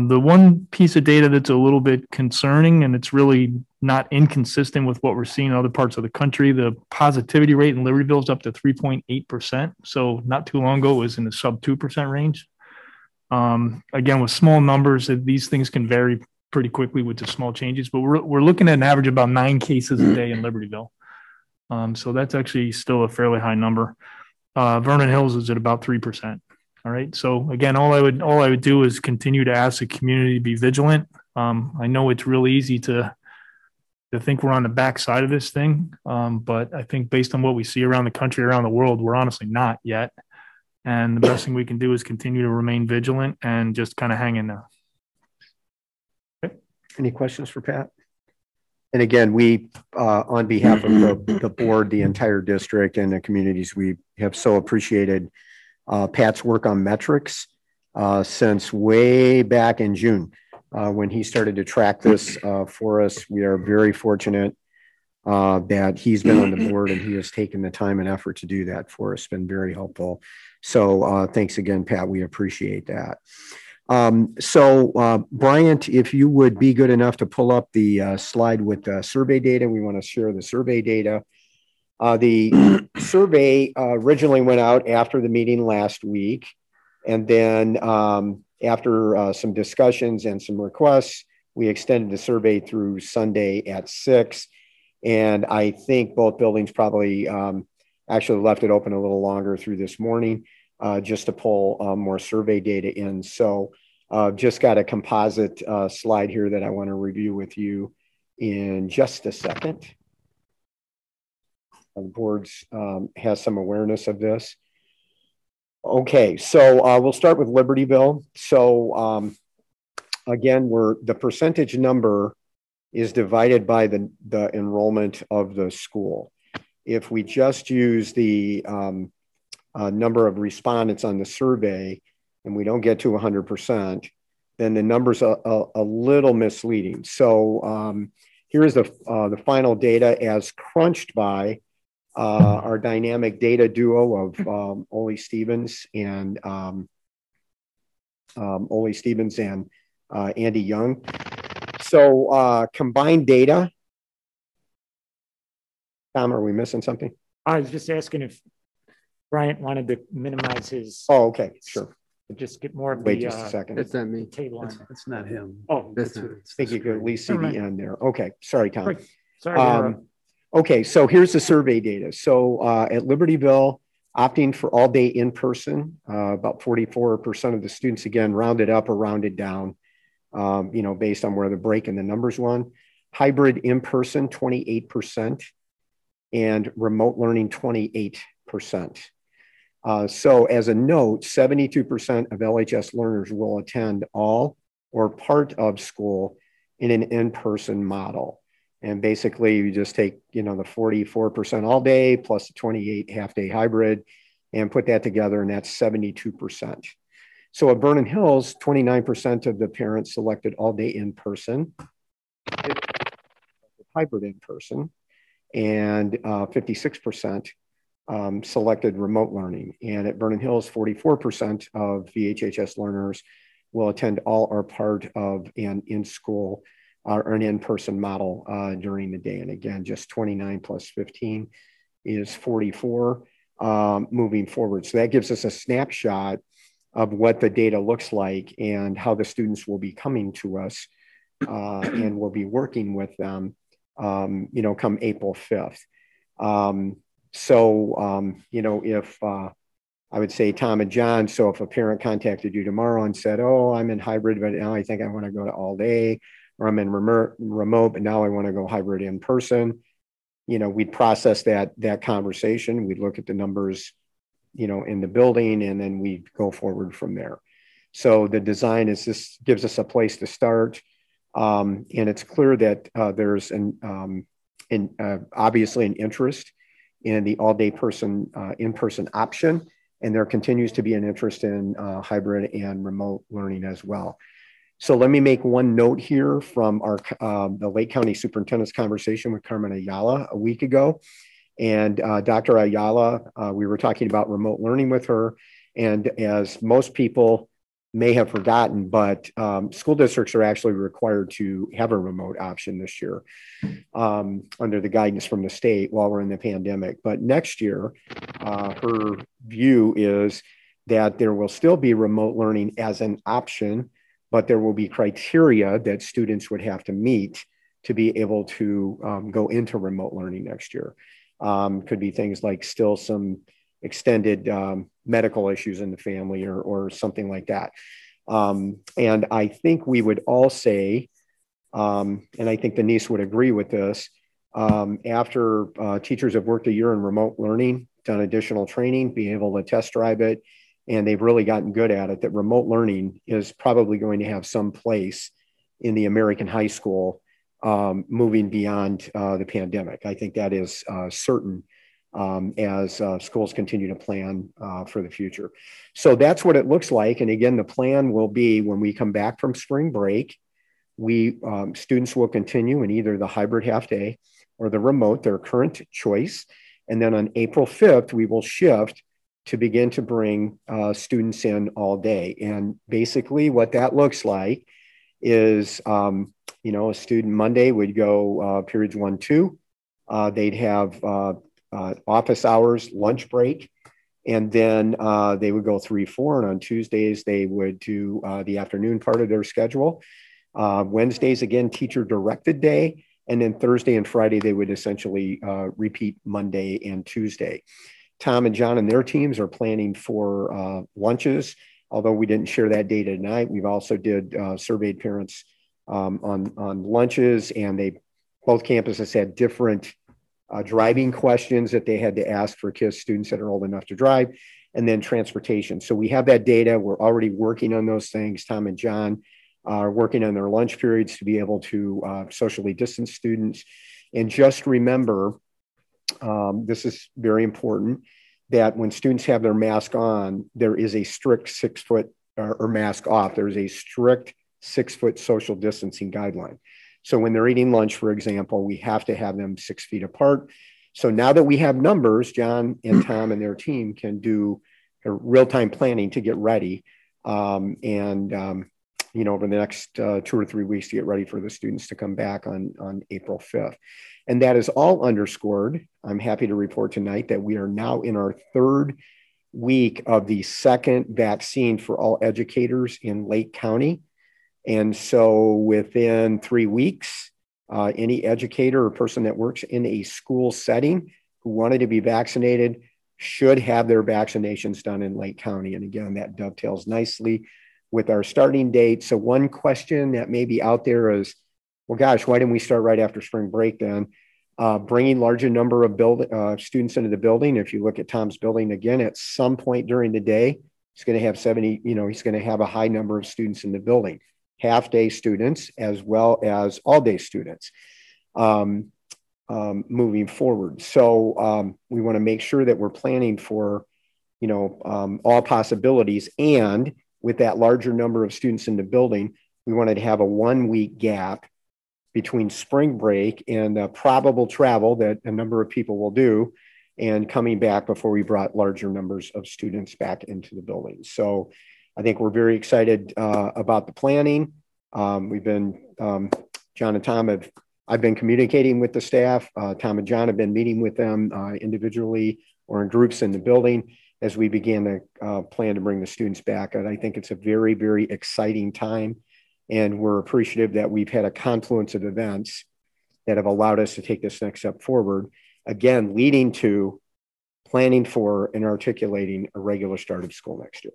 The one piece of data that's a little bit concerning, and it's really not inconsistent with what we're seeing in other parts of the country, the positivity rate in Libertyville is up to 3.8%. So not too long ago, it was in the sub 2% range. Again, with small numbers, these things can vary pretty quickly with the small changes, but we're looking at an average of about 9 cases a day in Libertyville. So that's actually still a fairly high number. Vernon Hills is at about 3%. All right. So again, all I would do is continue to ask the community to be vigilant. I know it's really easy to think we're on the backside of this thing, but I think based on what we see around the country, around the world, we're honestly not yet. And the best thing we can do is continue to remain vigilant and just kind of hang in there. Any questions for Pat? And again, we, on behalf of the board, the entire district and the communities, we have so appreciated Pat's work on metrics since way back in June when he started to track this for us. We are very fortunate that he's been on the board and he has taken the time and effort to do that for us. It's been very helpful. So thanks again, Pat. We appreciate that. Bryant, if you would be good enough to pull up the slide with the survey data, we want to share the survey data. The survey originally went out after the meeting last week. And then after some discussions and some requests, we extended the survey through Sunday at 6. And I think both buildings probably actually left it open a little longer through this morning just to pull more survey data in. So just got a composite slide here that I want to review with you in just a second. The board has some awareness of this. Okay, so we'll start with Libertyville. So again, the percentage number is divided by the enrollment of the school. If we just use the number of respondents on the survey and we don't get to 100%, then the number's a little misleading. So here's the final data as crunched by our dynamic data duo of Ole Stevens and Andy Young. So combined data. Tom, are we missing something? I was just asking if Bryant wanted to minimize his. Oh, okay, sure. Just get more of Wait the. just a second. That's not me. Table. It's not him. Oh, That's I think you could at least see the end there. Okay, sorry, Tom. Right. Sorry. Okay, so here's the survey data. So at Libertyville, opting for all day in person, about 44% of the students, again, rounded up or rounded down, based on where the break in the numbers won. Hybrid in person, 28%, and remote learning, 28%. So as a note, 72% of LHS learners will attend all or part of school in an in-person model. And basically you just take, the 44% all day plus the 28 half day hybrid and put that together, and that's 72%. So at Vernon Hills, 29% of the parents selected all day in person, hybrid in person, and 56% selected remote learning. And at Vernon Hills, 44% of VHHS learners will attend all or part of an in-school or an in-person model during the day. And again, just 29 plus 15 is 44. moving forward. So that gives us a snapshot of what the data looks like and how the students will be coming to us, and we'll be working with them, come April 5th. If I would say Tom and John, so if a parent contacted you tomorrow and said, oh, I'm in hybrid, but now I think I want to go to all day, or I'm in remote, but now I want to go hybrid in person, we'd process that conversation. We'd look at the numbers, in the building, and then we'd go forward from there. So the design is this gives us a place to start. And it's clear that there's obviously an interest in the all-day in-person option, and there continues to be an interest in hybrid and remote learning as well. So let me make one note here from the Lake County Superintendent's conversation with Carmen Ayala a week ago. And Dr. Ayala, we were talking about remote learning with her. And as most people may have forgotten, but school districts are actually required to have a remote option this year under the guidance from the state while we're in the pandemic. But next year, her view is that there will still be remote learning as an option, but there will be criteria that students would have to meet to be able to go into remote learning next year. Could be things like still some extended medical issues in the family or something like that. And I think we would all say, and I think Denise would agree with this, after teachers have worked a year in remote learning, done additional training, being able to test drive it, and they've really gotten good at it, that remote learning is probably going to have some place in the American high school moving beyond the pandemic. I think that is certain as schools continue to plan for the future. So that's what it looks like. And again, the plan will be when we come back from spring break, students will continue in either the hybrid half day or the remote, their current choice. And then on April 5th, we will shift to begin to bring students in all day. And basically what that looks like is, a student Monday would go periods 1, 2. They'd have office hours, lunch break, and then they would go 3, 4. And on Tuesdays, they would do the afternoon part of their schedule. Wednesdays, again, teacher directed day. And then Thursday and Friday, they would essentially repeat Monday and Tuesday. Tom and John and their teams are planning for lunches. Although we didn't share that data tonight, we've also surveyed parents on lunches, and both campuses had different driving questions that they had to ask for students that are old enough to drive, and then transportation. So we have that data. We're already working on those things. Tom and John are working on their lunch periods to be able to socially distance students. And just remember, this is very important, that when students have their mask on, there is a strict 6 foot or mask off. There's a strict 6 foot social distancing guideline. So when they're eating lunch, for example, we have to have them 6 feet apart. So now that we have numbers, John and Tom and their team can do a real-time planning to get ready. Over the next 2 or 3 weeks to get ready for the students to come back on April 5th. And that is all underscored. I'm happy to report tonight that we are now in our 3rd week of the 2nd vaccine for all educators in Lake County. And so within 3 weeks, any educator or person that works in a school setting who wanted to be vaccinated should have their vaccinations done in Lake County. And again, that dovetails nicely with our starting date. So one question that may be out there is, well, gosh, why didn't we start right after spring break then? Bringing larger number of students into the building. If you look at Tom's building, again, at some point during the day, he's going to have 70, he's going to have a high number of students in the building, half-day students as well as all-day students moving forward. So we want to make sure that we're planning for, all possibilities. And with that larger number of students in the building, we wanted to have a 1 week gap between spring break and probable travel that a number of people will do and coming back before we brought larger numbers of students back into the building. So I think we're very excited about the planning. We've been, John and Tom I've been communicating with the staff. Tom and John have been meeting with them individually or in groups in the building as we began to plan to bring the students back. And I think it's a very, very exciting time. And we're appreciative that we've had a confluence of events that have allowed us to take this next step forward, again, leading to planning for and articulating a regular start of school next year.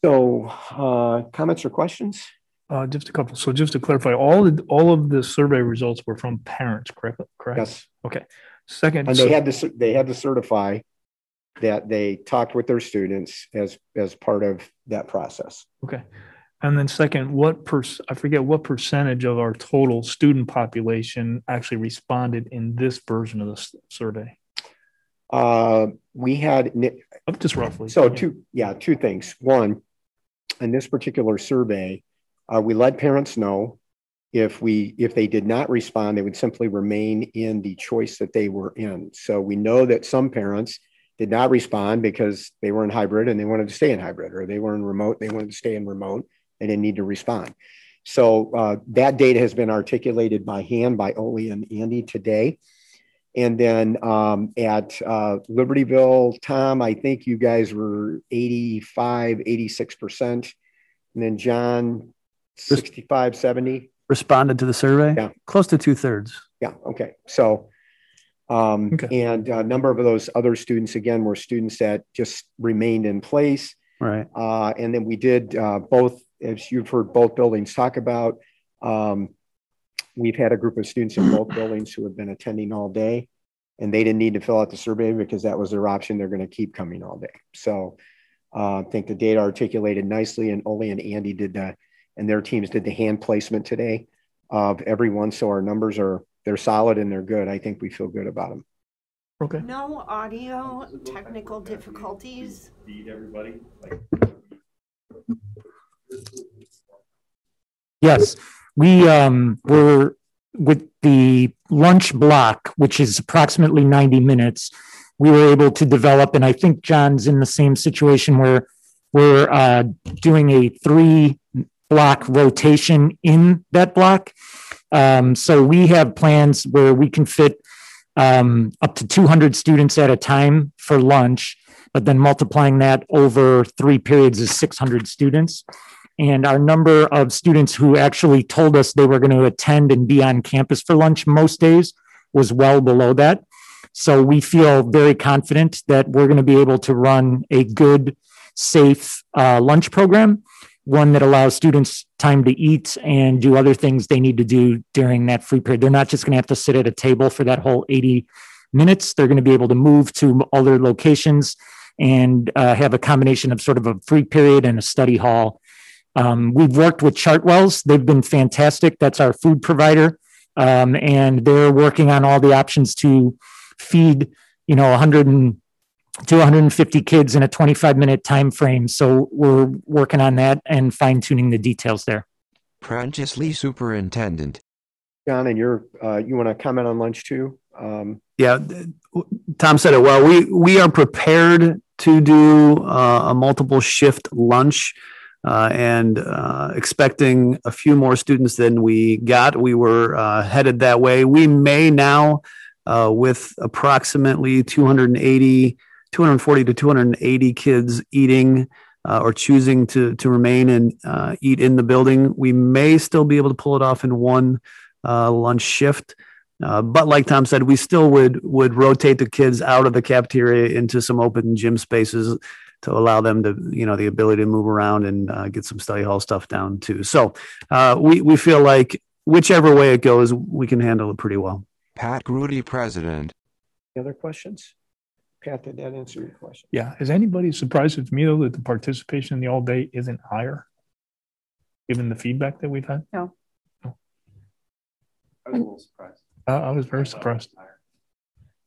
So comments or questions? Just a couple. So just to clarify, all of the survey results were from parents, correct? Yes. Okay. Second, and they had to certify that they talked with their students as part of that process. Okay. And then second, I forget what percentage of our total student population actually responded in this version of the survey? We had just roughly. So two things. One, in this particular survey, we let parents know if they did not respond, they would simply remain in the choice that they were in. So we know that some parents did not respond because they were in hybrid and they wanted to stay in hybrid, or they were in remote, they wanted to stay in remote. They didn't need to respond. So that data has been articulated by hand by Oli and Andy today. And then at Libertyville, Tom, I think you guys were 85, 86%. And then John, 65, 70. Responded to the survey? Yeah. Close to 2/3. Yeah. Okay. So, and a number of those other students, again, were students that just remained in place. Right. And then we did both, as you've heard both buildings talk about, we've had a group of students in both buildings who have been attending all day, and they didn't need to fill out the survey because that was their option. They're going to keep coming all day. So I think the data articulated nicely, and Oli and Andy and their teams did the hand placement today of everyone. So our numbers they're solid and they're good. I think we feel good about them. Okay. No audio technical difficulties. Feed everybody. Yes, we were with the lunch block, which is approximately 90 minutes. We were able to develop, and I think John's in the same situation where we're doing a 3-block rotation in that block. So we have plans where we can fit up to 200 students at a time for lunch, but then multiplying that over 3 periods is 600 students. And our number of students who actually told us they were going to attend and be on campus for lunch most days was well below that. So we feel very confident that we're going to be able to run a good, safe lunch program, one that allows students time to eat and do other things they need to do during that free period. They're not just going to have to sit at a table for that whole 80 minutes. They're going to be able to move to other locations and have a combination of sort of a free period and a study hall. We've worked with Chartwells. They've been fantastic. That's our food provider. And they're working on all the options to feed, 100 to 150 kids in a 25-minute time frame. So we're working on that and fine-tuning the details there. Prentice Lee, Superintendent. John, and you want to comment on lunch too? Yeah, Tom said it well. We are prepared to do a multiple shift lunch. And expecting a few more students than we got. We were headed that way. We may now, with approximately 240 to 280 kids eating or choosing to remain and eat in the building, we may still be able to pull it off in one lunch shift. But like Tom said, we still would rotate the kids out of the cafeteria into some open gym spaces to allow them to, the ability to move around and get some study hall stuff down too. So we feel like whichever way it goes, we can handle it pretty well. Pat Grudy, President. Any other questions? Pat, did that answer your question? Yeah. Is anybody surprised with me, though, that the participation in the all day isn't higher, given the feedback that we've had? No. I was a little surprised. I was very surprised.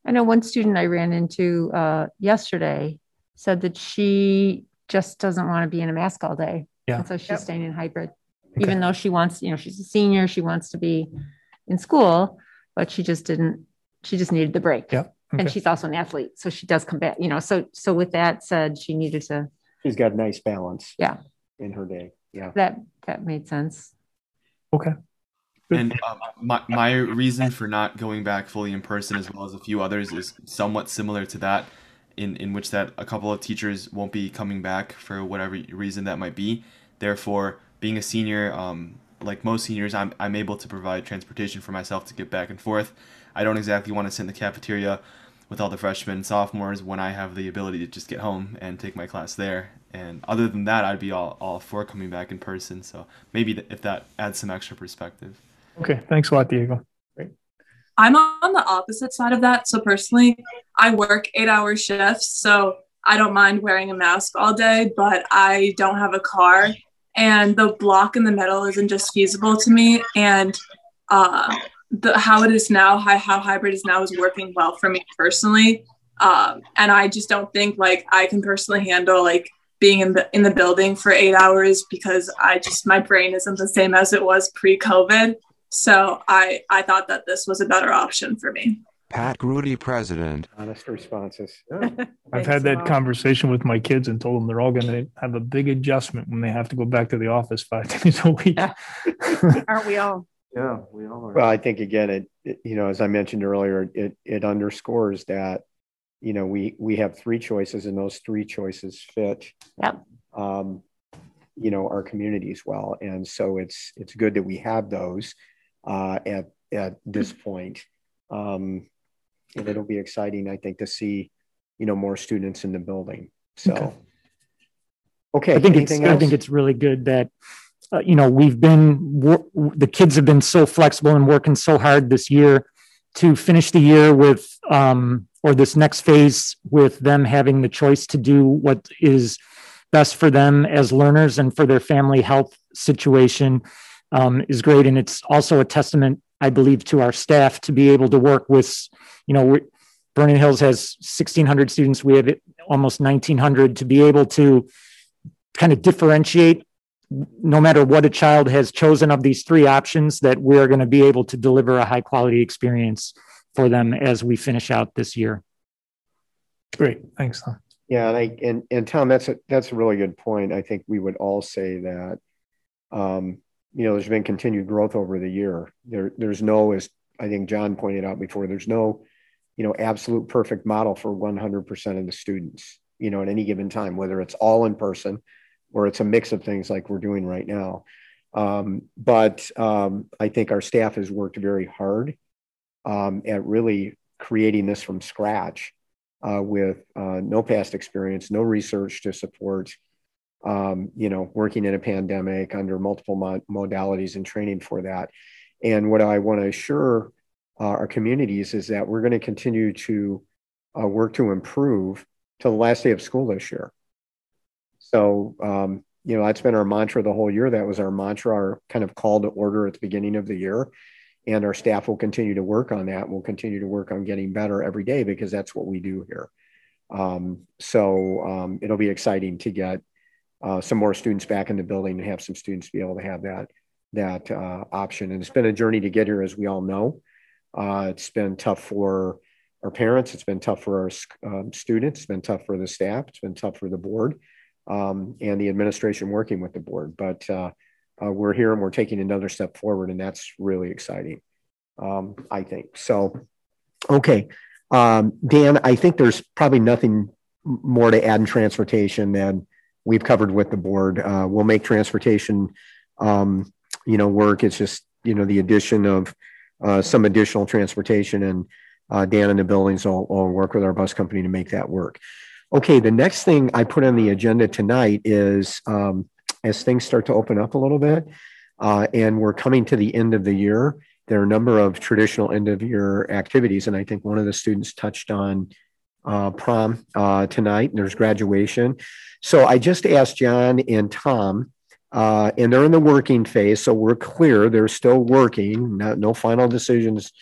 I know one student I ran into yesterday said that she just doesn't want to be in a mask all day. Yeah. And so she's staying in hybrid, even though she wants, she's a senior, she wants to be in school, but she just needed the break. Yeah. Okay. And she's also an athlete. So she does come back, so with that said, she needed to. She's got a nice balance. Yeah. In her day. Yeah. That made sense. Okay. And my reason for not going back fully in person, as well as a few others, is somewhat similar to that, in which that a couple of teachers won't be coming back for whatever reason that might be. Therefore, being a senior, like most seniors, I'm able to provide transportation for myself to get back and forth. I don't exactly want to sit in the cafeteria with all the freshmen and sophomores when I have the ability to just get home and take my class there. And other than that, I'd be all for coming back in person. So maybe if that adds some extra perspective. Okay, thanks a lot, Diego. Great. I'm on the opposite side of that. So personally, I work 8-hour shifts, so I don't mind wearing a mask all day, but I don't have a car, and the block in the middle isn't just feasible to me. And how it is now, how hybrid is now, is working well for me personally. And I just don't think like I can personally handle like being in the building for 8 hours, because my brain isn't the same as it was pre-COVID. So I thought that this was a better option for me. Pat Grudy, President. Honest responses. I've had that conversation with my kids and told them they're all going to have a big adjustment when they have to go back to the office 5 days a week. Aren't we all? Yeah, we all are. Well, I think again, it as I mentioned earlier, it underscores that, we have 3 choices, and those 3 choices fit, our communities well. And so it's good that we have those at this point. And it'll be exciting, I think, to see, more students in the building. So, okay. I think it's really good that, the kids have been so flexible and working so hard this year to finish the year with, or this next phase with them having the choice to do what is best for them as learners and for their family health situation, is great. And it's also a testament, I believe, to our staff to be able to work with, Vernon Hills has 1,600 students. We have almost 1,900, to be able to kind of differentiate, no matter what a child has chosen of these 3 options, that we're going to be able to deliver a high quality experience for them as we finish out this year. Great. Thanks, Tom. Yeah. And Tom, that's a really good point. I think we would all say that, there's been continued growth over the year. There's no, as I think John pointed out before, there's no, absolute perfect model for 100% of the students, at any given time, whether it's all in person or it's a mix of things like we're doing right now. But I think our staff has worked very hard at really creating this from scratch with no past experience, no research to support, working in a pandemic under multiple modalities and training for that. And what I want to assure our communities is that we're going to continue to work to improve till the last day of school this year. So, that's been our mantra the whole year. That was our mantra, our kind of call to order at the beginning of the year. And our staff will continue to work on that. We'll continue to work on getting better every day, because that's what we do here. It'll be exciting to get some more students back in the building and have some students be able to have that option. And it's been a journey to get here, as we all know. It's been tough for our parents. It's been tough for our students. It's been tough for the staff. It's been tough for the board and the administration working with the board. But we're here and we're taking another step forward, and that's really exciting, I think. So, okay. Dan, I think there's probably nothing more to add in transportation than we've covered with the board. We'll make transportation, work. It's just, the addition of some additional transportation, and Dan and the buildings will work with our bus company to make that work. Okay, the next thing I put on the agenda tonight is as things start to open up a little bit, and we're coming to the end of the year, there are a number of traditional end of year activities. And I think one of the students touched on prom tonight, and there's graduation. So I just asked John and Tom, and they're in the working phase. So we're clear, they're still working, no final decisions,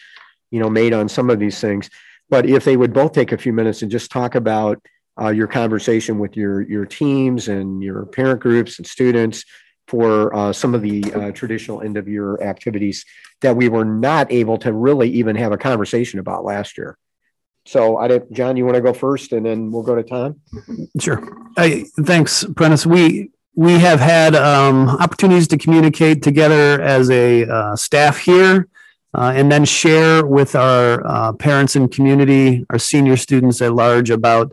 made on some of these things. But if they would both take a few minutes and just talk about your conversation with your teams and your parent groups and students for some of the traditional end of year activities that we were not able to really even have a conversation about last year. So John, you want to go first, and then we'll go to Tom? Sure. Thanks, Prentice. We we have had opportunities to communicate together as a staff here, and then share with our parents and community, our senior students at large, about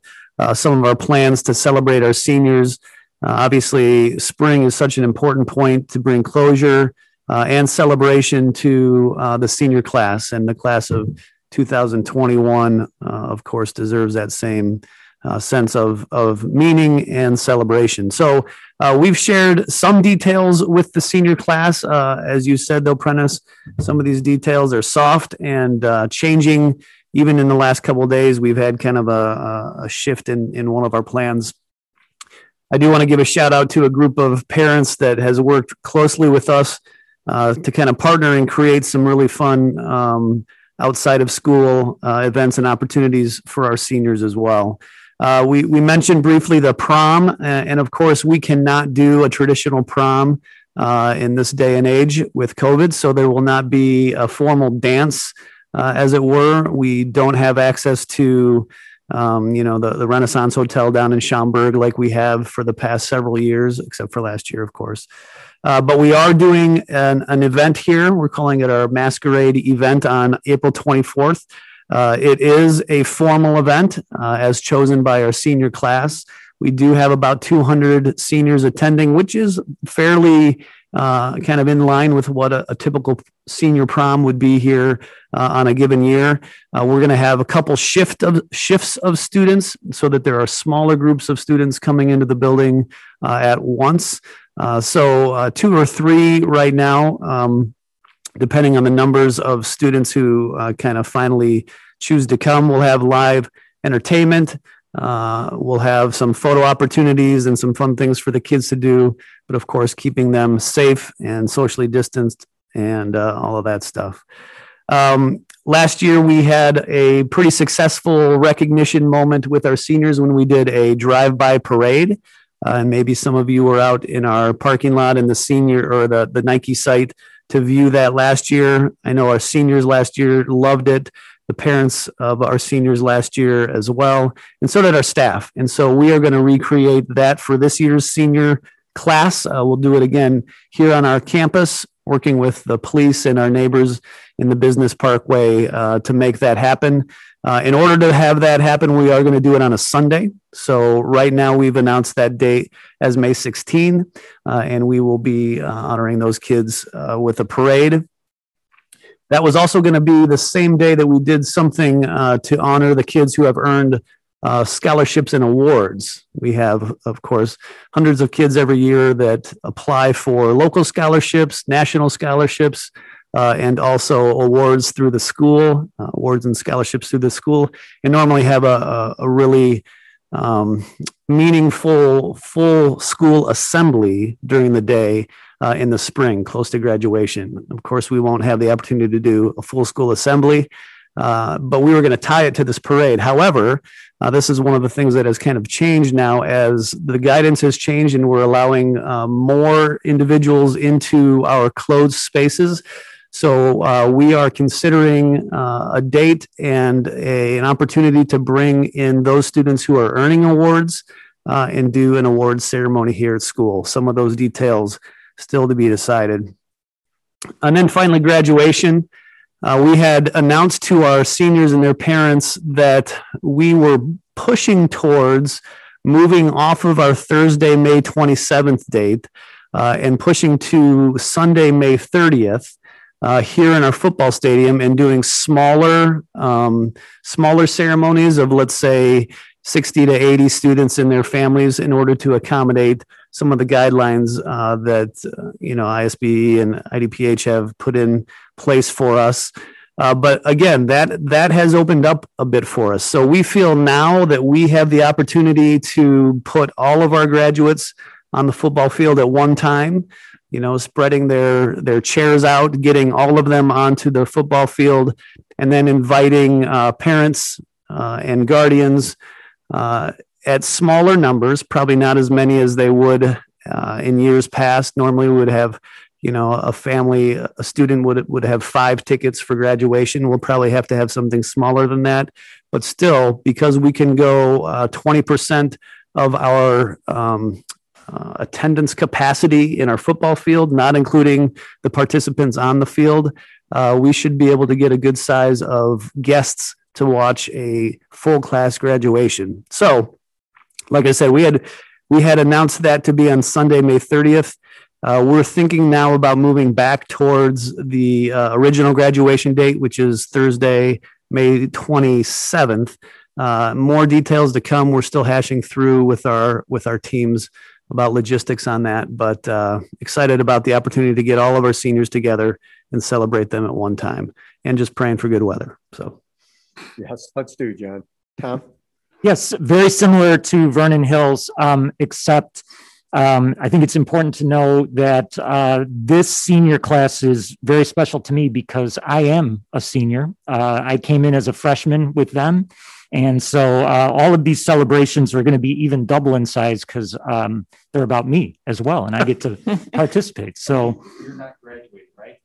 some of our plans to celebrate our seniors. Obviously, spring is such an important point to bring closure and celebration to the senior class, and the class of 2021, of course, deserves that same sense of meaning and celebration. So we've shared some details with the senior class. As you said, though, Prentice, some of these details are soft and changing. Even in the last couple of days, we've had kind of a shift in one of our plans. I do want to give a shout out to a group of parents that has worked closely with us to kind of partner and create some really fun outside of school events and opportunities for our seniors as well. We mentioned briefly the prom, and of course, we cannot do a traditional prom in this day and age with COVID, so there will not be a formal dance, as it were. We don't have access to, the Renaissance Hotel down in Schaumburg like we have for the past several years, except for last year, of course. But we are doing an event here. We're calling it our Masquerade event on April 24th. It is a formal event as chosen by our senior class. We do have about 200 seniors attending, which is fairly kind of in line with what a typical senior prom would be here on a given year. We're going to have a couple shifts of students so that there are smaller groups of students coming into the building at once. So 2 or 3 right now, depending on the numbers of students who kind of finally choose to come. We'll have live entertainment. We'll have some photo opportunities and some fun things for the kids to do, but of course, keeping them safe and socially distanced and all of that stuff. Last year, we had a pretty successful recognition moment with our seniors when we did a drive-by parade. And maybe some of you were out in our parking lot in the senior or the Nike site to view that last year. I know our seniors last year loved it. The parents of our seniors last year as well, and so did our staff. And so we are going to recreate that for this year's senior class. We'll do it again here on our campus, working with the police and our neighbors in the business parkway to make that happen. In order to have that happen, we are going to do it on a Sunday. So right now we've announced that date as May 16, and we will be honoring those kids with a parade. That was also going to be the same day that we did something to honor the kids who have earned scholarships and awards. We have, of course, hundreds of kids every year that apply for local scholarships, national scholarships, and also awards through the school, awards and scholarships through the school, and normally have a really meaningful full school assembly during the day in the spring, close to graduation. Of course, we won't have the opportunity to do a full school assembly, but we were going to tie it to this parade. However, this is one of the things that has kind of changed now as the guidance has changed and we're allowing more individuals into our closed spaces. So we are considering a date and an opportunity to bring in those students who are earning awards and do an awards ceremony here at school. Some of those details still to be decided. And then finally, graduation. We had announced to our seniors and their parents that we were pushing towards moving off of our Thursday, May 27th date and pushing to Sunday, May 30th. Here in our football stadium and doing smaller ceremonies of, let's say, 60 to 80 students and their families in order to accommodate some of the guidelines that ISB and IDPH have put in place for us. But again, that has opened up a bit for us. So we feel now that we have the opportunity to put all of our graduates on the football field at one time, spreading their chairs out, getting all of them onto the football field, and then inviting parents and guardians at smaller numbers, probably not as many as they would in years past. Normally we would have, a student would have 5 tickets for graduation. We'll probably have to have something smaller than that. But still, because we can go 20% of our attendance capacity in our football field, not including the participants on the field, we should be able to get a good size of guests to watch a full class graduation. So, like I said, we had announced that to be on Sunday, May 30th. We're thinking now about moving back towards the original graduation date, which is Thursday, May 27th. More details to come. We're still hashing through with our teams about logistics on that, but excited about the opportunity to get all of our seniors together and celebrate them at one time, and just praying for good weather. So, yes, let's do, John. Tom? Yes, very similar to Vernon Hills, except I think it's important to know that this senior class is very special to me because I am a senior. I came in as a freshman with them. And so all of these celebrations are going to be even double in size because they're about me as well. And I get to participate. So you're not graduating, right?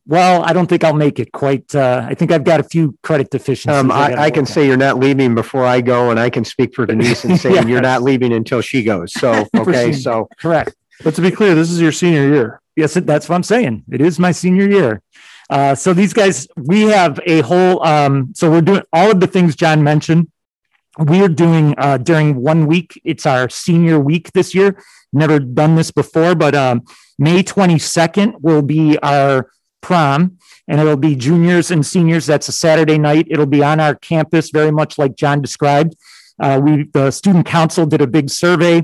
Well, I don't think I'll make it quite. I think I've got a few credit deficiencies. I can say you're not leaving before I go, and I can speak for Denise and say Yes. you're not leaving until she goes. So, okay, so. Correct. But to be clear, this is your senior year. Yes, that's what I'm saying. It is my senior year. So these guys, we have a whole, so we're doing all of the things John mentioned. We're doing during 1 week. It's our senior week this year. Never done this before, but May 22nd will be our prom, and it'll be juniors and seniors. That's a Saturday night. It'll be on our campus, very much like John described. The student council did a big survey.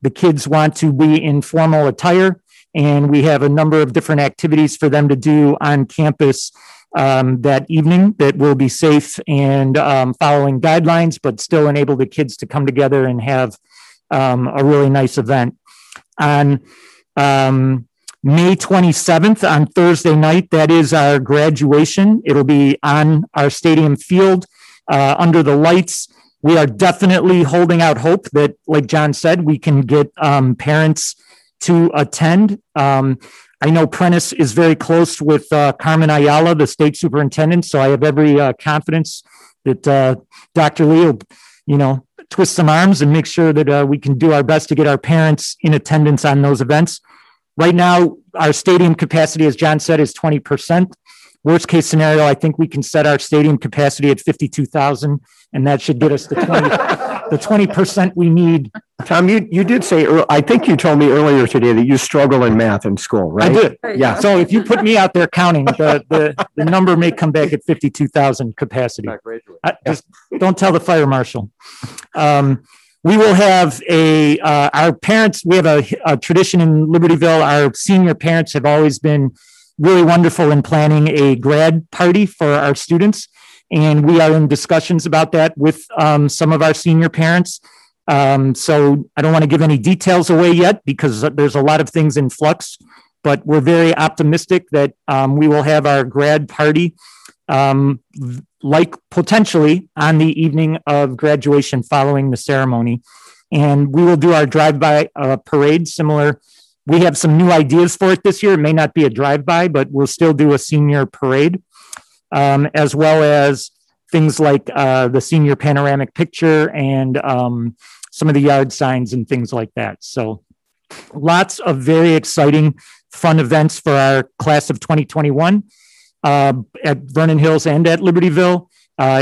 The kids want to be in formal attire, and we have a number of different activities for them to do on campus that evening that will be safe and following guidelines, but still enable the kids to come together and have a really nice event. On May 27th, on Thursday night, that is our graduation. It'll be on our stadium field under the lights. We are definitely holding out hope that, like John said, we can get parents to attend. I know Prentice is very close with Carmen Ayala, the state superintendent, so I have every confidence that Dr. Lee will, twist some arms and make sure that we can do our best to get our parents in attendance on those events. Right now, our stadium capacity, as John said, is 20%. Worst case scenario, I think we can set our stadium capacity at 52,000, and that should get us the 20% we need. Tom, you did say, I think you told me earlier today that you struggle in math in school, right? I did. Yeah. So if you put me out there counting, the number may come back at 52,000 capacity. Just don't tell the fire marshal. We will have our parents, we have a tradition in Libertyville. Our senior parents have always been really wonderful in planning a grad party for our students. And we are in discussions about that with some of our senior parents. So I don't want to give any details away yet because there's a lot of things in flux, but we're very optimistic that we will have our grad party like potentially on the evening of graduation following the ceremony. And we will do our drive-by parade similar. We have some new ideas for it this year. It may not be a drive-by, but we'll still do a senior parade, as well as things like the senior panoramic picture and some of the yard signs and things like that. So lots of very exciting, fun events for our class of 2021 at Vernon Hills and at Libertyville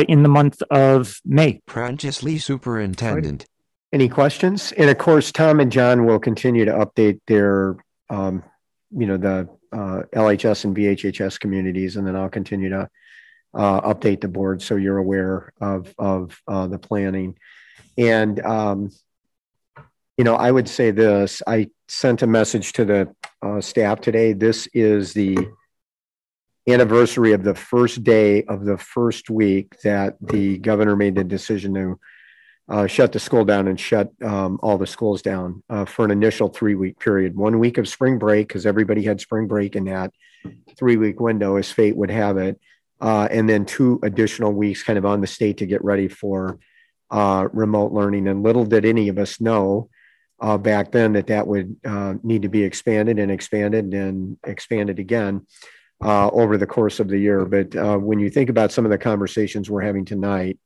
in the month of May. Prentice Lee, Superintendent. Any questions? And of course, Tom and John will continue to update their, the LHS and VHHS communities, and then I'll continue to update the board so you're aware of the planning. And, I would say this, I sent a message to the staff today. This is the anniversary of the first day of the first week that the governor made the decision to shut the school down and shut all the schools down for an initial 3-week period. 1 week of spring break, because everybody had spring break in that 3-week window as fate would have it. And then 2 additional weeks kind of on the state to get ready for remote learning. And little did any of us know back then that would need to be expanded and expanded and expanded again over the course of the year. But when you think about some of the conversations we're having tonight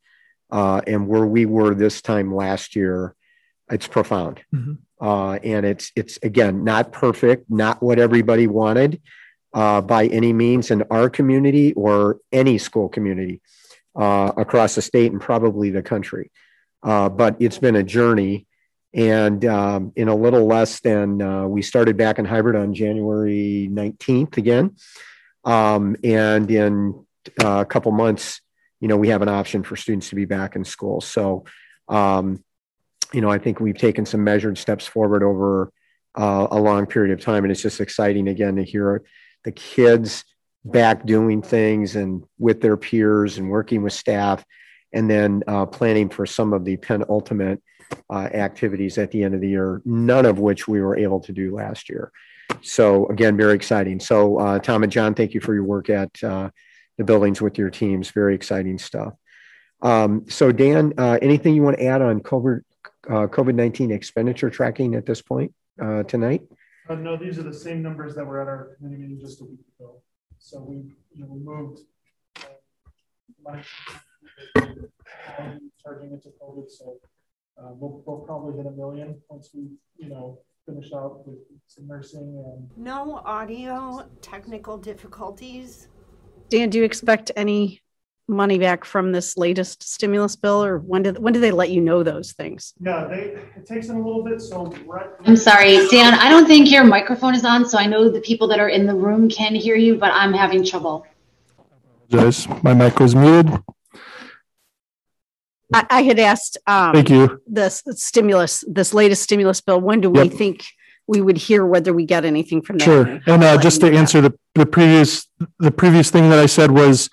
and where we were this time last year, it's profound. Mm-hmm. And it's again, not perfect, not what everybody wanted by any means in our community or any school community across the state and probably the country. But it's been a journey. And in a little less than, we started back in hybrid on January 19th again. And in a couple months, we have an option for students to be back in school. So, I think we've taken some measured steps forward over a long period of time. And it's just exciting again to hear the kids back doing things and with their peers and working with staff, and then planning for some of the penultimate activities at the end of the year, none of which we were able to do last year. So again, very exciting. So Tom and John, thank you for your work at the buildings with your teams. Very exciting stuff. So Dan, anything you want to add on COVID-19 expenditure tracking at this point tonight? No, these are the same numbers that were at our committee meeting just a week ago. So we moved money charging into COVID. So we'll probably hit $1 million once we, finish out with some nursing and. No audio technical difficulties. Dan, do you expect any money back from this latest stimulus bill, or when do they let you know those things? Yeah, it takes them a little bit. So I'm sorry, Dan, I don't think your microphone is on, so I know the people that are in the room can hear you, but I'm having trouble. My mic was muted. I had asked thank you. This latest stimulus bill, when do we think we would hear whether we get anything from that? Sure. And just to answer the previous thing that I said was,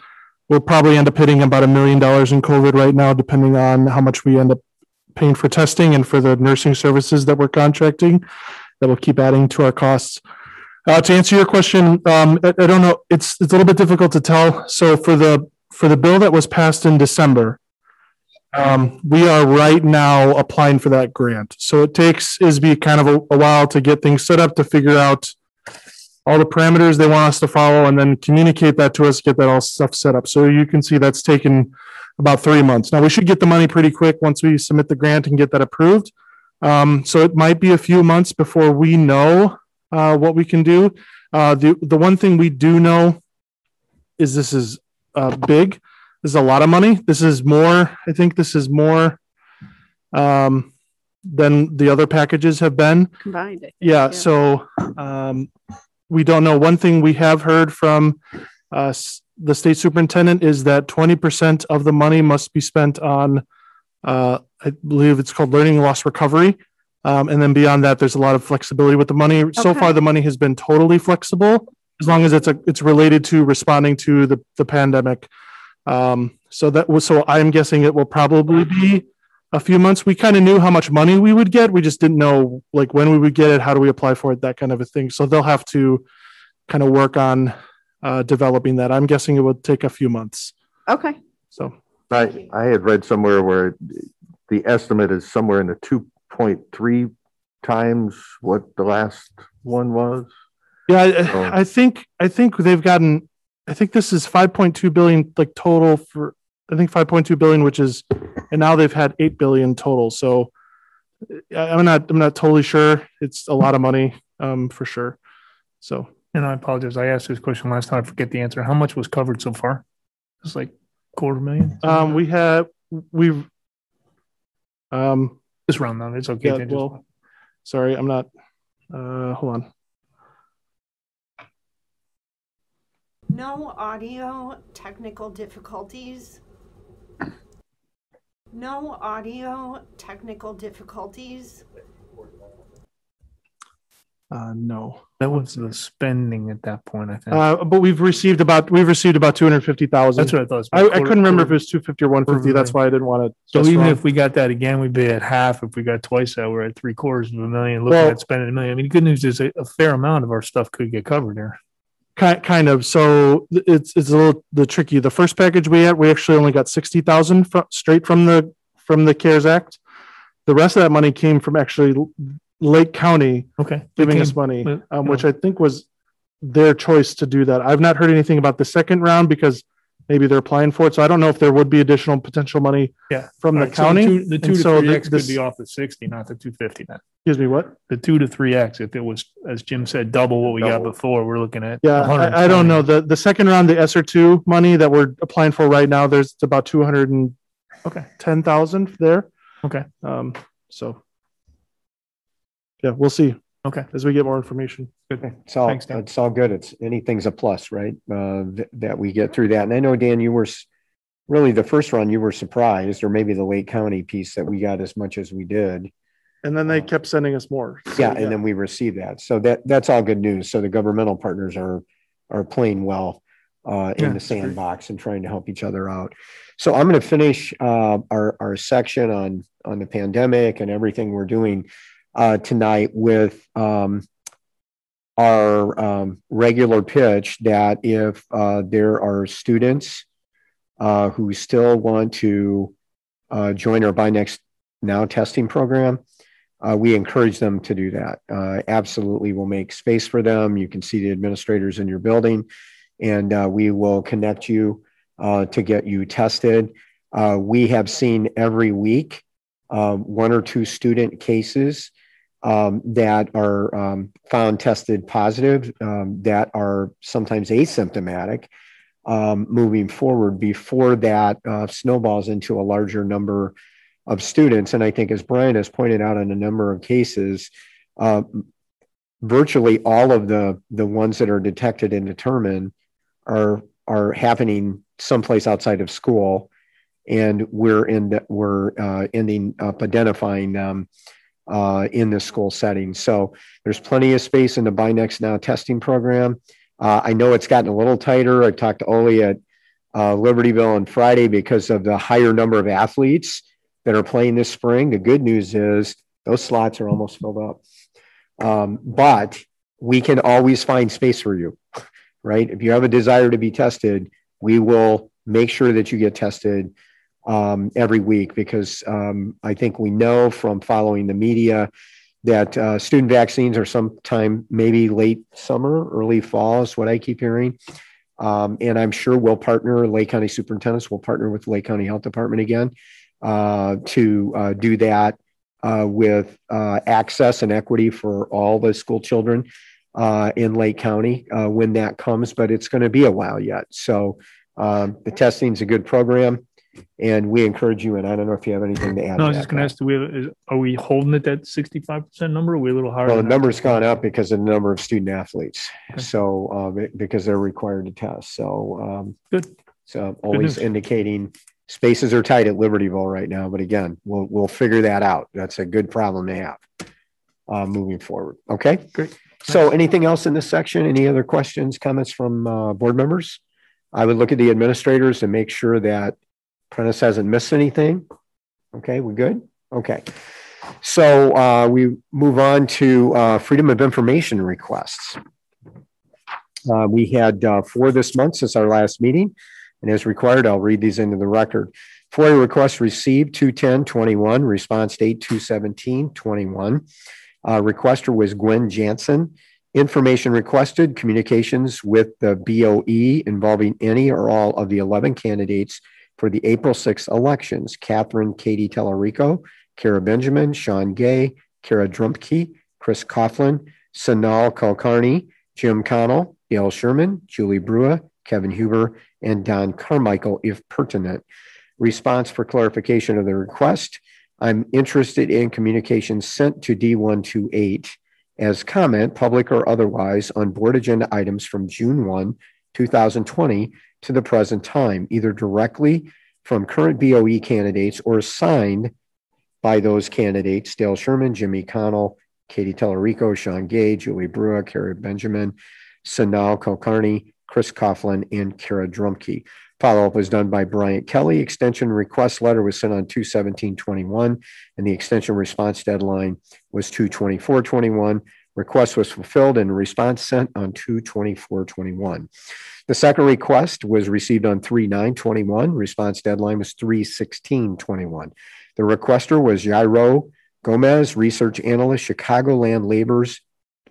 we'll probably end up hitting about $1 million in COVID right now, depending on how much we end up paying for testing and for the nursing services that we're contracting. That will keep adding to our costs. To answer your question, I don't know. It's a little bit difficult to tell. So for the bill that was passed in December, we are right now applying for that grant. So it takes ISB kind of a while to get things set up, to figure out all the parameters they want us to follow, and then communicate that to us, get that all stuff set up. So you can see that's taken about 3 months. Now we should get the money pretty quick once we submit the grant and get that approved. So it might be a few months before we know what we can do. The one thing we do know is this is big. This is a lot of money. This is more, I think this is more than the other packages have been. Combined. Yeah. So we don't know. One thing we have heard from the state superintendent is that 20% of the money must be spent on, I believe it's called learning loss recovery. And then beyond that, there's a lot of flexibility with the money. Okay. So far, the money has been totally flexible as long as it's related to responding to the pandemic. So I'm guessing it will probably be a few months. We kind of knew how much money we would get. We just didn't know like when we would get it, how do we apply for it, that kind of a thing. So they'll have to kind of work on developing that. I'm guessing it would take a few months. Okay. So I had read somewhere where the estimate is somewhere in the 2.3 times what the last one was. Yeah, I think they've gotten. I think this is 5.2 billion like total for. I think 5.2 billion, which is, and now they've had 8 billion total. So I'm not totally sure. It's a lot of money, for sure. So, and I apologize. I asked this question last time. I forget the answer. How much was covered so far? It's like $250,000. We've just round down. It's okay. Yeah, well, sorry, I'm not. Hold on. No audio technical difficulties. No audio technical difficulties. No, that was the spending at that point, I think. But we've received about 250,000. That's what I thought. I couldn't remember if it was 250 or 150. That's why I didn't want to. So even if we got that again, we'd be at half. If we got twice that, we're at $750,000. Looking at spending $1 million. I mean, the good news is a fair amount of our stuff could get covered there. Kind of. So it's a little tricky. The first package we actually only got 60,000 straight from the CARES Act. The rest of that money came from actually Lake County, giving us money, which I think was their choice to do that. I've not heard anything about the second round because maybe they're applying for it. So I don't know if there would be additional potential money from the county. So the 2 to 3X could be off the 60, not the 250 then. Excuse me, what? The 2 to 3x. If it was, as Jim said, double what we got before, we're looking at. Yeah, I don't know. The second round, the ESSER 2 money that we're applying for right now, there's about 210,000 there. Okay. So yeah, we'll see. Okay. As we get more information. Good. It's all, Thanks, Dan. it's all good. It's anything's a plus, right? That we get through that. And I know, Dan, you were really the first round, you were surprised, or maybe the Lake County piece, that we got as much as we did. And then they kept sending us more. So, yeah, and then we received that. So that's all good news. So the governmental partners are playing well in the sandbox and trying to help each other out. So I'm going to finish our section on the pandemic and everything we're doing tonight with our regular pitch that if there are students who still want to join our Buy Next Now testing program, we encourage them to do that. Absolutely, we'll make space for them. You can see the administrators in your building, and we will connect you to get you tested. We have seen every week 1 or 2 student cases that are found tested positive that are sometimes asymptomatic moving forward before that snowballs into a larger number of students. And I think, as Brian has pointed out in a number of cases, virtually all of the ones that are detected and determined are happening someplace outside of school, and we're ending up identifying them in the school setting. So there's plenty of space in the Buy Next Now testing program. I know it's gotten a little tighter. I talked to Oli at Libertyville on Friday because of the higher number of athletes that are playing this spring. The good news is those slots are almost filled up. But we can always find space for you, right? If you have a desire to be tested, we will make sure that you get tested every week, because I think we know from following the media that student vaccines are sometime maybe late summer, early fall is what I keep hearing. And I'm sure we'll partner, Lake County Superintendents will partner with the Lake County Health Department again to do that with access and equity for all the school children in Lake County when that comes, but it's going to be a while yet. So the testing is a good program, and we encourage you. And I don't know if you have anything to add. No, I was just going to ask, are we holding it at 65% number? Or are we a little higher? Well, the number's gone up because of the number of student athletes. Okay. So because they're required to test. So good. So always indicating spaces are tight at Libertyville right now. But again, we'll figure that out. That's a good problem to have moving forward. Okay, great. So anything else in this section? Any other questions, comments from board members? I would look at the administrators and make sure that Prentice hasn't missed anything. Okay, we good? Okay. So we move on to Freedom of Information requests. We had 4 this month since our last meeting, and as required, I'll read these into the record. FOIA requests received 2/10/21, response date 2/17/21. Requester was Gwen Jansen. Information requested, communications with the BOE involving any or all of the 11 candidates for the April 6th elections: Catherine Katie Tellerico, Kara Benjamin, Sean Gay, Kara Drumpke, Chris Coughlin, Sanal Kulkarni, Jim Connell, Dale Sherman, Julie Brua, Kevin Huber, and Don Carmichael, if pertinent. Response for clarification of the request: I'm interested in communications sent to D128 as comment, public or otherwise, on board agenda items from June 1, 2020 to the present time, either directly from current BOE candidates or signed by those candidates: Dale Sherman, Jimmy Connell, Katie Tellerico, Sean Gay, Julie Brua, Kara Benjamin, Sanal Kulkarni, Chris Coughlin, and Kara Drumpke. Follow-up was done by Bryant Kelly. Extension request letter was sent on 2/17/21, and the extension response deadline was 2/24/21. Request was fulfilled and response sent on 2/24/21. The second request was received on 3/9/21. Response deadline was 3/16/21. The requester was Jairo Gomez, research analyst, Chicagoland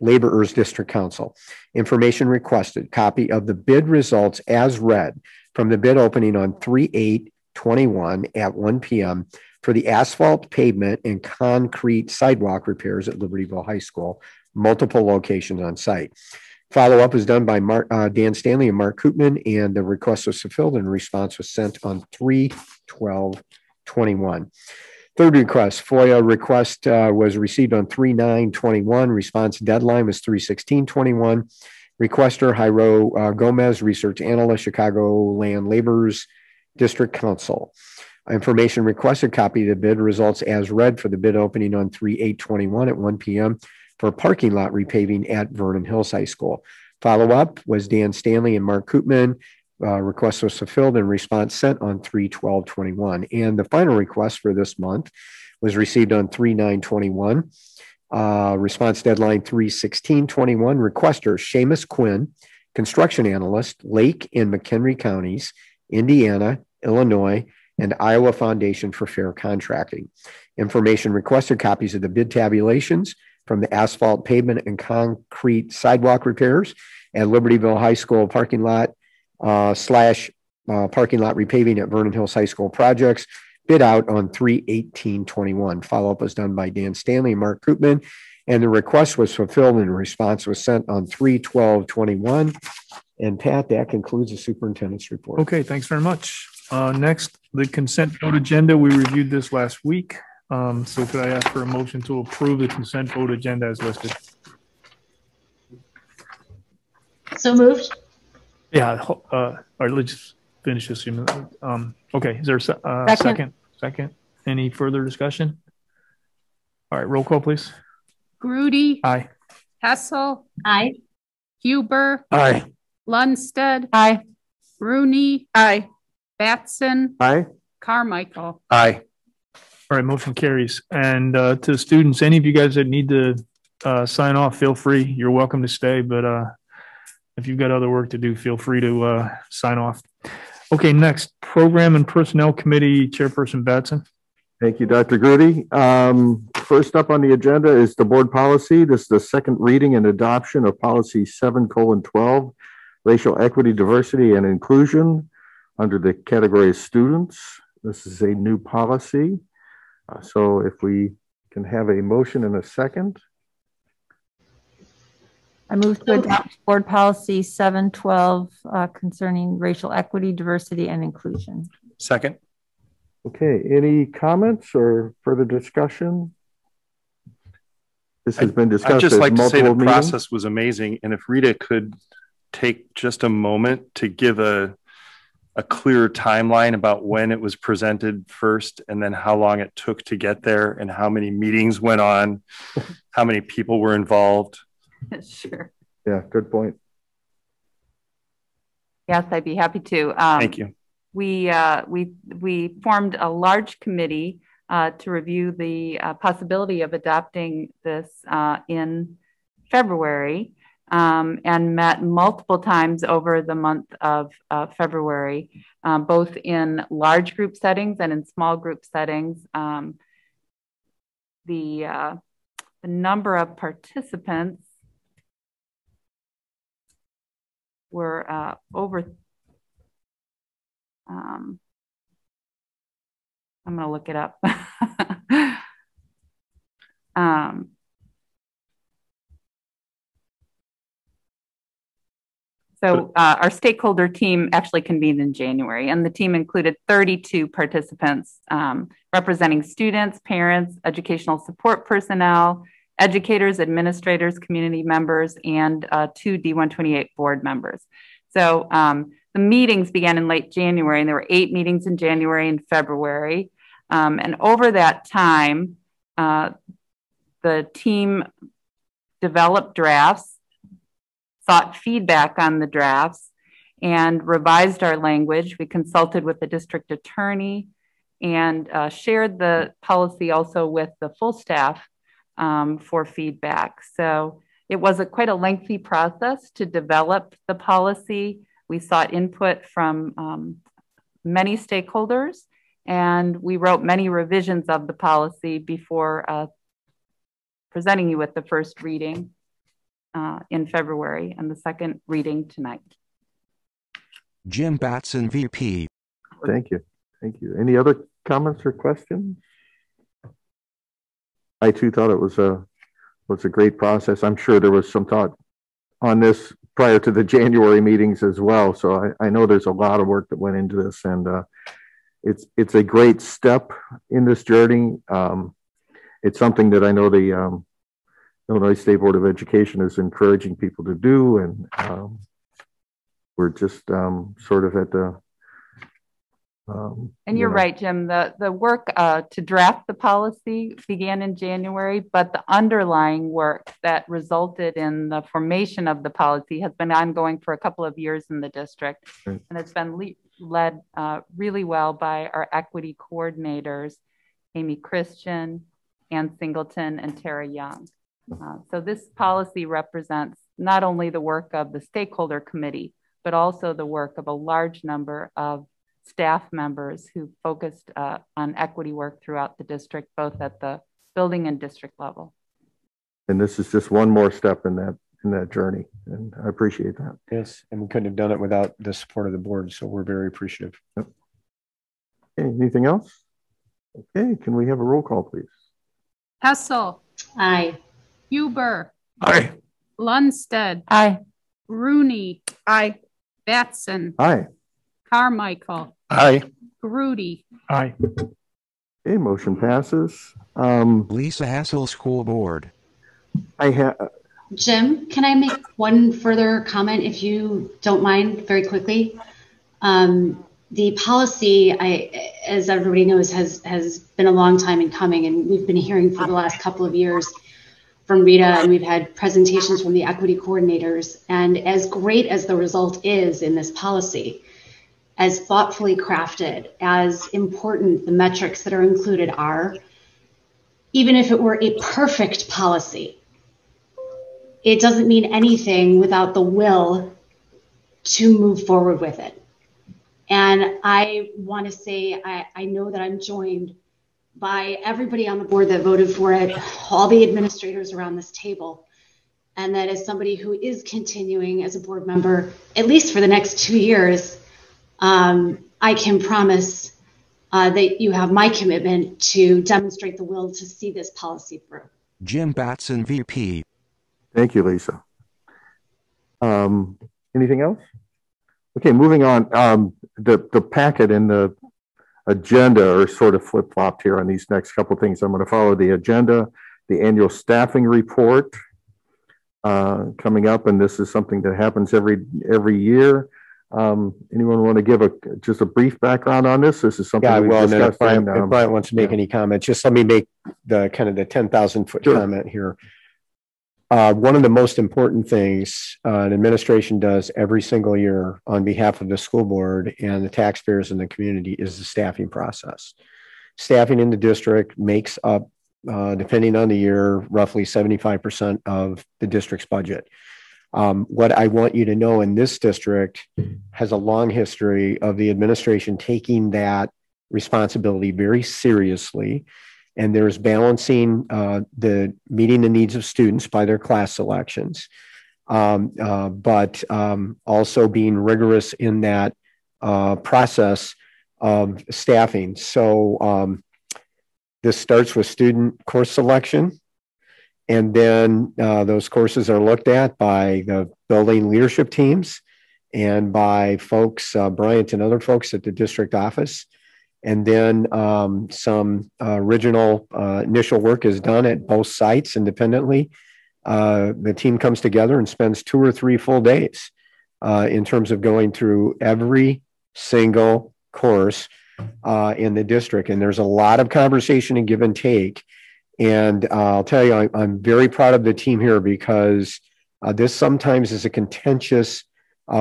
Laborers District Council. Information requested: copy of the bid results as read from the bid opening on 3/8/21 at 1 p.m. for the asphalt, pavement, and concrete sidewalk repairs at Libertyville High School, multiple locations on site. Follow-up was done by Dan Stanley and Mark Koopman, and the request was fulfilled and a response was sent on 3/12/21. Third request, FOIA request was received on 3/9/21. Response deadline was 3/16/21. Requester, Jairo Gomez, Research Analyst, Chicago Land Laborers District Council. Information requested, copy of the bid results as read for the bid opening on 3/8/21 at 1 p.m. for parking lot repaving at Vernon Hills High School. Follow-up was Dan Stanley and Mark Koopman. Request was fulfilled and response sent on 3/12/21. And the final request for this month was received on 3/9/21. Response deadline 3/16/21. Requester Seamus Quinn, construction analyst, Lake and McHenry counties, Indiana, Illinois, and Iowa Foundation for Fair Contracting. Information requested, copies of the bid tabulations from the asphalt, pavement, and concrete sidewalk repairs at Libertyville High School parking lot / parking lot repaving at Vernon Hills High School projects, bid out on 3/18/21. Follow-up was done by Dan Stanley and Mark Koopman, and the request was fulfilled and a response was sent on 3/12/21. And Pat, that concludes the superintendent's report. Okay, thanks very much. Next, the consent vote agenda. We reviewed this last week. So could I ask for a motion to approve the consent vote agenda as listed? So moved. Yeah, or let's just finish this. Okay, is there a second? Any further discussion? All right, roll call, please. Grudy. Aye. Hessel. Aye. Huber. Aye. Lundstedt. Aye. Rooney. Aye. Batson. Aye. Carmichael. Aye. All right, motion carries. And to students, any of you guys that need to sign off, feel free. You're welcome to stay, but if you've got other work to do, feel free to sign off. Okay, next, Program and Personnel Committee Chairperson Batson. Thank you, Dr. Grudy. First up on the agenda is the board policy. This is the second reading and adoption of policy 7:12, racial equity, diversity, and inclusion under the category of students. This is a new policy. So if we can have a motion and a second. I move to adopt board policy 712 concerning racial equity, diversity, and inclusion. Second. Okay, any comments or further discussion? This has been discussed. I'd just like to say the meetings. process was amazing. And if Rita could take just a moment to give a clear timeline about when it was presented first and then how long it took to get there and how many meetings went on, how many people were involved. Sure. Yeah, good point. Yes, I'd be happy to. Thank you. We formed a large committee to review the possibility of adopting this in February. And met multiple times over the month of February, both in large group settings and in small group settings. The number of participants were over. I'm going to look it up. So our stakeholder team actually convened in January, and the team included 32 participants representing students, parents, educational support personnel, educators, administrators, community members, and 2 D128 board members. So the meetings began in late January, and there were 8 meetings in January and February. And over that time, the team developed drafts, sought feedback on the drafts, and revised our language. We consulted with the district attorney and shared the policy also with the full staff for feedback. So it was quite a lengthy process to develop the policy. We sought input from many stakeholders, and we wrote many revisions of the policy before presenting you with the first reading in February and the second reading tonight. Jim Batson, VP. Thank you. Thank you. Any other comments or questions? I too thought it was a great process. I'm sure there was some thought on this prior to the January meetings as well. So I know there's a lot of work that went into this, and it's a great step in this journey. It's something that I know the Illinois State Board of Education is encouraging people to do, and we're just sort of at the and you're right, Jim. The work to draft the policy began in January, but the underlying work that resulted in the formation of the policy has been ongoing for a couple of years in the district. Right. And it's been led really well by our equity coordinators, Amy Christian, Ann Singleton, and Tara Young. So this policy represents not only the work of the stakeholder committee, but also the work of a large number of staff members who focused on equity work throughout the district, both at the building and district level. And this is just one more step in that journey, and I appreciate that. Yes, and we couldn't have done it without the support of the board, so we're very appreciative. Yep. Okay, anything else? Okay, can we have a roll call, please? Hessel. Aye. Huber. Aye. Lundstedt. Aye. Rooney. Aye. Batson. Aye. Carmichael. Aye. Grudy. Aye. Okay, motion passes. Vhs Asphalt School Board. Jim, can I make one further comment, if you don't mind, very quickly? The policy, as everybody knows, has been a long time in coming, and we've been hearing for the last couple of years from Rita, and we've had presentations from the equity coordinators. And as great as the result is in this policy, as thoughtfully crafted, as important the metrics that are included are, even if it were a perfect policy, it doesn't mean anything without the will to move forward with it. And I want to say, I know that I'm joined by everybody on the board that voted for it, all the administrators around this table, and that as somebody who is continuing as a board member, at least for the next 2 years, I can promise that you have my commitment to demonstrate the will to see this policy through. Jim Batson, VP. Thank you, Lisa. Anything else? Okay, moving on. The packet and the agenda are sort of flip-flopped here on these next couple of things. I'm going to follow the agenda, the annual staffing report coming up, and this is something that happens every year. Anyone want to give just a brief background on this? This is something Yeah, well, and then if discussed. Brian wants to make any comments, just let me make the kind of the 10,000-foot comment here. One of the most important things an administration does every single year on behalf of the school board and the taxpayers in the community is the staffing process. Staffing in the district makes up, depending on the year, roughly 75% of the district's budget. What I want you to know, in this district has a long history of the administration taking that responsibility very seriously. And there's balancing the meeting the needs of students by their class selections, but also being rigorous in that process of staffing. So this starts with student course selection, and then those courses are looked at by the building leadership teams and by folks, Bryant and other folks at the district office. And then some original initial work is done at both sites independently. The team comes together and spends 2 or 3 full days in terms of going through every single course in the district. And there's a lot of conversation and give and take. And I'll tell you, I'm very proud of the team here, because this sometimes is a contentious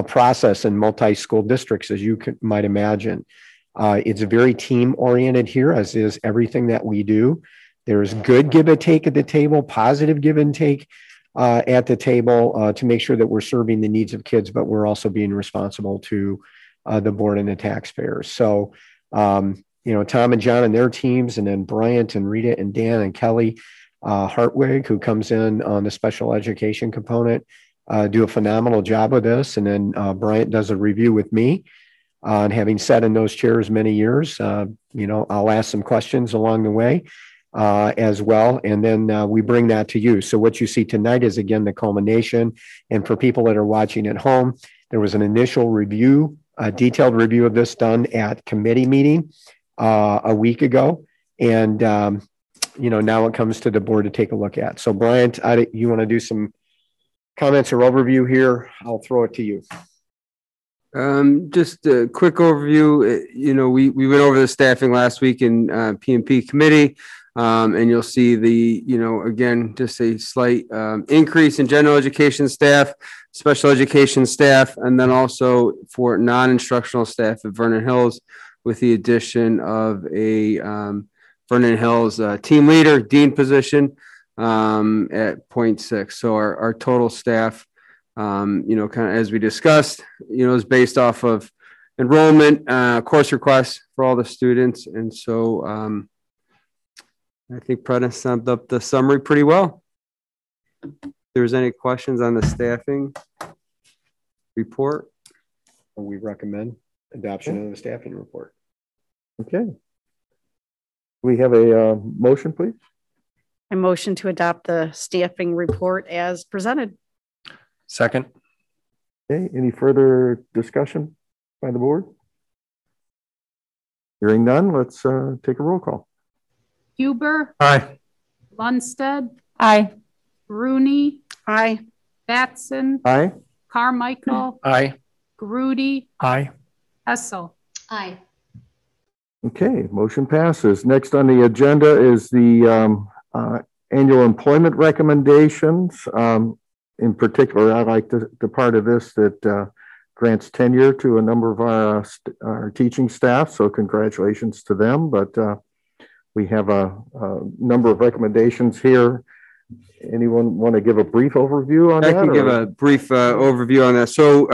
process in multi-school districts, as you might imagine. It's very team oriented here, as is everything that we do. There's good give and take at the table, positive give and take at the table to make sure that we're serving the needs of kids, but we're also being responsible to the board and the taxpayers. So, Tom and John and their teams, and then Bryant and Rita and Dan and Kelly Hartwig, who comes in on the special education component, do a phenomenal job with this. And then Bryant does a review with me. And having sat in those chairs many years, I'll ask some questions along the way as well. And then we bring that to you. So what you see tonight is, again, the culmination. And for people that are watching at home, there was an initial review, a detailed review of this done at committee meeting a week ago. And, now it comes to the board to take a look at. So Bryant, you want to do some comments or overview here? I'll throw it to you. Just a quick overview. We went over the staffing last week in P&P committee, and you'll see again, just a slight increase in general education staff, special education staff, and then also for non-instructional staff at Vernon Hills with the addition of a Vernon Hills team leader, dean position at 0.6. So our total staff, kind of as we discussed, is based off of enrollment, course requests for all the students. And so I think Prentice summed up the summary pretty well. If there's any questions on the staffing report? We recommend adoption of the staffing report. Okay. We have a motion, please. I motion to adopt the staffing report as presented. Second. Okay, any further discussion by the board? Hearing none, let's take a roll call. Huber. Aye. Lundstedt. Aye. Rooney. Aye. Batson. Aye. Carmichael. Aye. Grudy. Aye. Hessel. Aye. Okay, motion passes. Next on the agenda is the annual employment recommendations. In particular, I like the part of this that grants tenure to a number of our teaching staff. So congratulations to them. But we have a number of recommendations here. Anyone want to give a brief overview on that? I can give a brief overview on that. So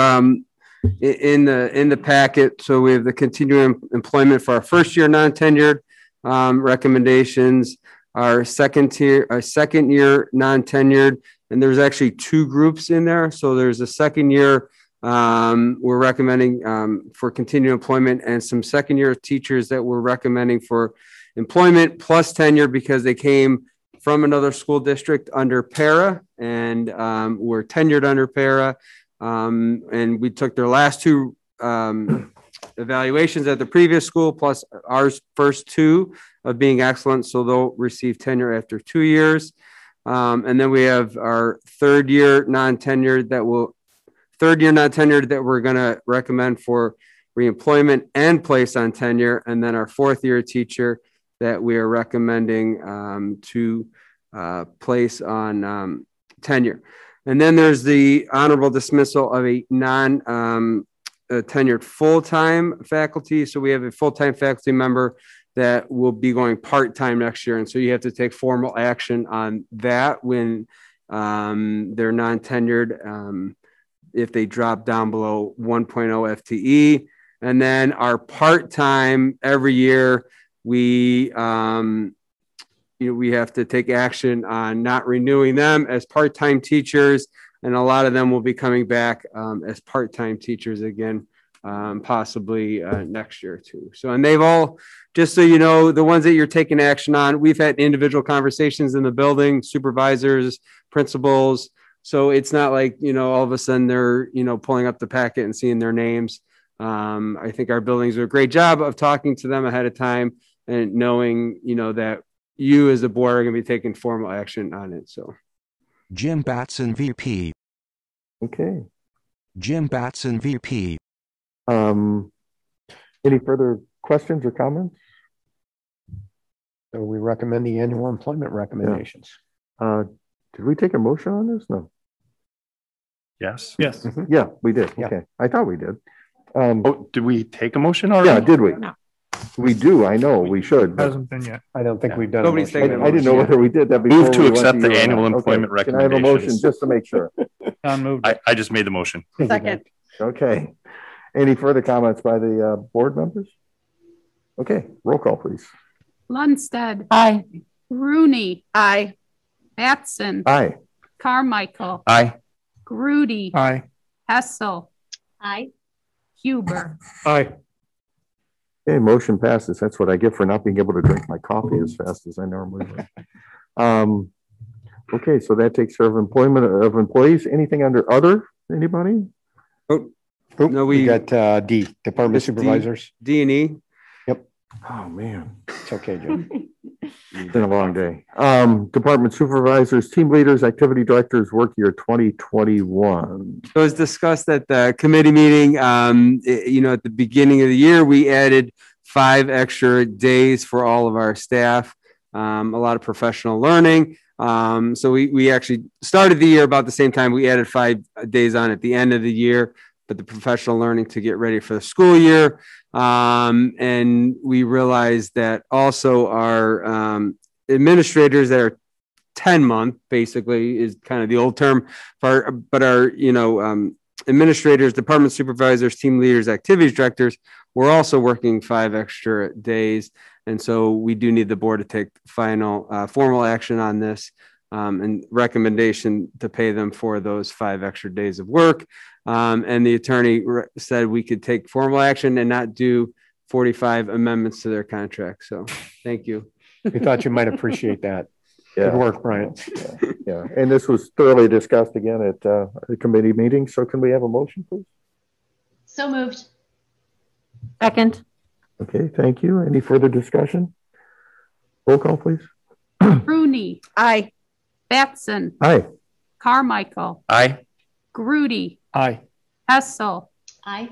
in the packet, so we have the continuing employment for our first year non-tenured recommendations, our second year non-tenured, and there's actually two groups in there. So there's a second year we're recommending for continuing employment, and some second year teachers that we're recommending for employment plus tenure because they came from another school district under para and were tenured under para. And we took their last two evaluations at the previous school plus our first two of being excellent. So they'll receive tenure after 2 years. And then we have our third year non-tenured that we're going to recommend for reemployment and place on tenure. And then our fourth year teacher that we are recommending to place on tenure. And then there's the honorable dismissal of a non-tenured full-time faculty. So we have a full-time faculty member that will be going part-time next year. And so you have to take formal action on that when they're non-tenured, if they drop down below 1.0 FTE. And then our part-time every year, we have to take action on not renewing them as part-time teachers. And a lot of them will be coming back as part-time teachers again, possibly next year too. So, and they've all, just so you know, the ones that you're taking action on, we've had individual conversations in the building, supervisors, principals. So it's not like, all of a sudden they're, pulling up the packet and seeing their names. I think our buildings do a great job of talking to them ahead of time and knowing, that you as a board are going to be taking formal action on it. So Jim Batson, VP. Okay. Jim Batson, VP. Any further questions or comments? So we recommend the annual employment recommendations. Yeah. Did we take a motion on this? No. Yes. Yes. Mm-hmm. Yeah, we did. Yeah. Okay. I thought we did. Did we take a motion already? Yeah, did we? No. We do. I know we should. It hasn't been yet. I don't think we've done Nobody's a motion. I didn't know whether we did that before. Move to we accept went the you annual on that. employment Okay. Can I have a motion just to make sure? John moved. I just made the motion. Second. Okay. Any further comments by the board members? Okay. Roll call, please. Lundstedt. Aye. Rooney. Aye. Batson. Aye. Carmichael. Aye. Grudy. Aye. Hessel. Aye. Huber. Aye. Okay, motion passes. That's what I get for not being able to drink my coffee as fast as I normally would. Okay, so that takes care of employment of employees. Anything under other? Anybody? Oh, no, we got D, department supervisors. D and E. Yep. Oh man, it's okay, Jim. It's been a long day. Department supervisors, team leaders, activity directors, work year 2021. So as discussed at the committee meeting, you know, at the beginning of the year, we added 5 extra days for all of our staff. A lot of professional learning. So we actually started the year about the same time. We added 5 days on at the end of the year, but the professional learning to get ready for the school year. And we realized that also our administrators that are 10-month basically is kind of the old term, but our, you know, administrators, department supervisors, team leaders, activities directors, we're also working 5 extra days. And so we do need the board to take final formal action on this and recommendation to pay them for those 5 extra days of work. And the attorney said we could take formal action and not do 45 amendments to their contract. So thank you. We thought you might appreciate that. Yeah. Good work, Brian. Yeah. And this was thoroughly discussed again at the committee meeting. So can we have a motion, please? So moved. Second. Okay, thank you. Any further discussion? Roll call, please. Rooney. Aye. Batson. Aye. Carmichael. Aye. Grudy. Aye. Hessel. Aye.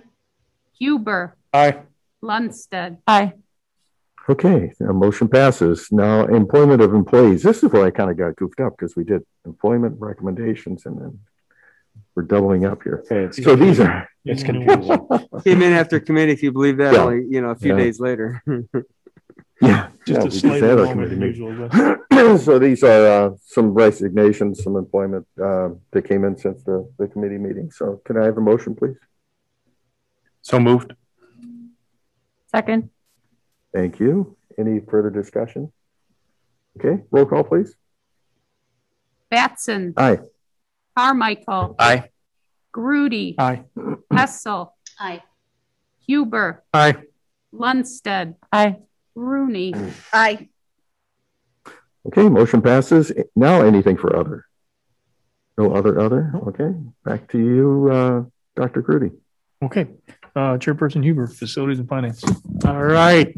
Huber. Aye. Lundstedt. Aye. Okay, motion passes. Now, employment of employees. This is where I kind of got goofed up because we did employment recommendations and then we're doubling up here. Okay, so these are it's confusing. Came in after committee, if you believe that, Yeah. only, you know, a few days later. Yeah, Just a slightly longer than usual. But so these are some resignations, some employment that came in since the committee meeting. So can I have a motion, please? So moved. Second. Thank you. Any further discussion? Okay, roll call, please. Batson. Aye. Carmichael. Aye. Grudy. aye. Hessel. Aye. Huber. Aye. Lundstedt. Aye. Rooney. Aye. Okay, motion passes. Now anything for other? No other? Okay, back to you, Dr. Grudy. Okay. Chairperson Huber, Facilities and Finance. All right,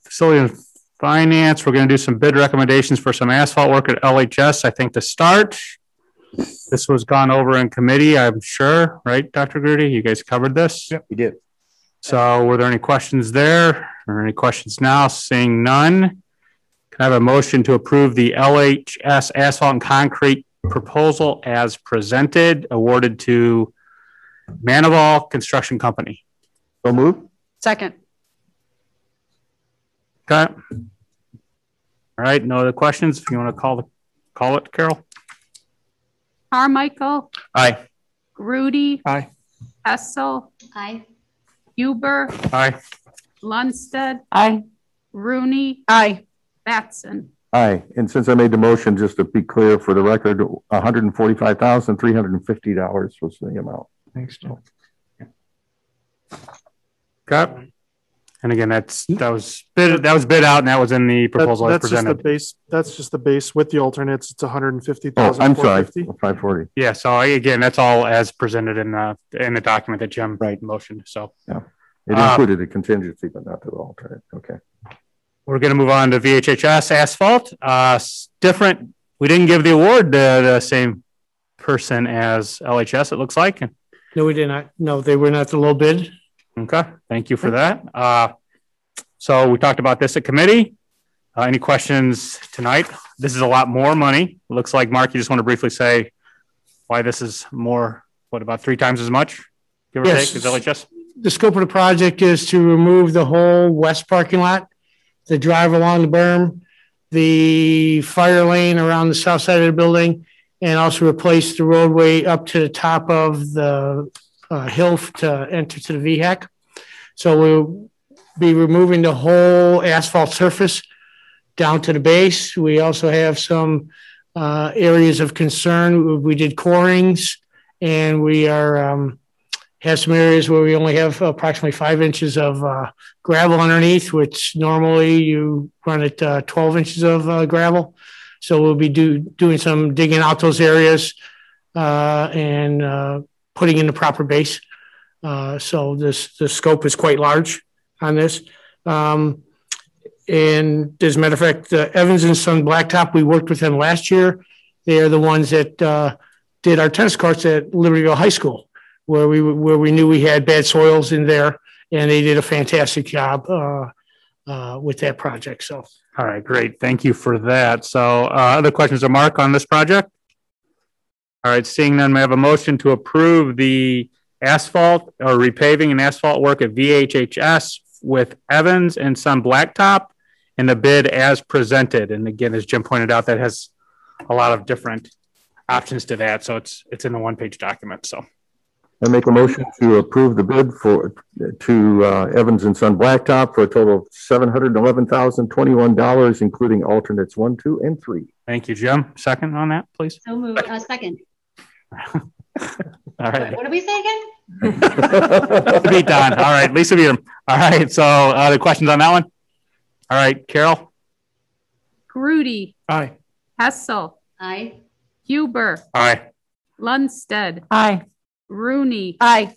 facility and finance, we're going to do some bid recommendations for some asphalt work at LHS. I think to start, this was gone over in committee, I'm sure, right, Dr. Grudy? You guys covered this? Yep, we did. So were there any questions there or any questions now? Seeing none, can I have a motion to approve the LHS asphalt and concrete proposal as presented, awarded to Manival Construction Company? So move. Second. Okay. All right. No other questions. If you want to call it, Carol. Carmichael. Aye. Grudy. Aye. Hessel. Aye. Huber. Aye. Lundstedt. Aye. Rooney. Aye. Batson. Aye, and since I made the motion, just to be clear for the record, $145,350 was the amount. Thanks, Joe. Okay. And again, that was bid out, and that was in the proposal as presented. That's just the base with the alternates. It's 150,000. Oh, I'm sorry, 540. Yeah. So again, that's all as presented in the document that Jim motioned. So yeah, it included a contingency, but not the alternate. Okay. We're going to move on to VHS Asphalt. Different. We didn't give the award to the same person as LHS, it looks like. No, we did not. No, they were not the low bid. Okay. Thank you for that. So we talked about this at committee. Any questions tonight? This is a lot more money. It looks like, Mark, you just want to briefly say why this is more, about 3 times as much, give or take, as LHS? The scope of the project is to remove the whole west parking lot, the drive along the berm, the fire lane around the south side of the building, and also replace the roadway up to the top of the hill to enter to the Vhec. So we'll be removing the whole asphalt surface down to the base. We also have some areas of concern. We did corings, and we are Have some areas where we only have approximately 5 inches of gravel underneath, which normally you run at 12 inches of gravel. So we'll be doing some digging out those areas and putting in the proper base. So the scope is quite large on this. And as a matter of fact, Evans and Son Blacktop, we worked with them last year. They are the ones that did our tennis courts at Libertyville High School, where we knew we had bad soils in there, and they did a fantastic job with that project. So, all right, great. Thank you for that. So, other questions of Mark on this project? All right, seeing none, may I have a motion to approve the asphalt or repaving and asphalt work at VHHS with Evans and Son Blacktop and the bid as presented. And again, as Jim pointed out, that has a lot of different options to that. So it's in a one-page document. So I make a motion to approve the bid to Evans and Son Blacktop for a total of $711,021, including alternates 1, 2, and 3. Thank you, Jim. Second on that, please. So moved. Second. All right. What did we say again? Beat Don. All right. Lisa beat him. All right. So the questions on that one? All right. Carol? Grudy. Aye. Hessel. Aye. Huber. Aye. Lundstedt. Aye. Rooney. Aye.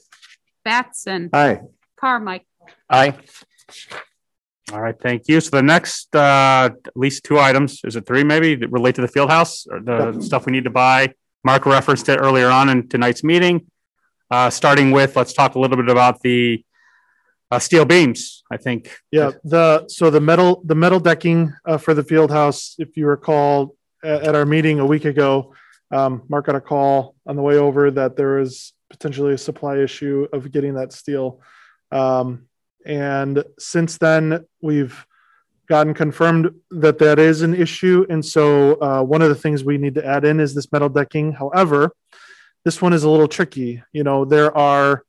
Batson. Aye. Carmichael. Aye. All right. Thank you. So the next at least 2 items, is it 3 maybe, that relate to the field house or the stuff we need to buy? Mark referenced it earlier on in tonight's meeting. Starting with, let's talk a little bit about the steel beams, I think. Yeah, the metal decking for the field house, if you recall at our meeting a week ago, Mark got a call on the way over that there is potentially a supply issue of getting that steel. And since then, we've gotten confirmed that that is an issue. And so one of the things we need to add in is this metal decking. However, this one is a little tricky. You know, there are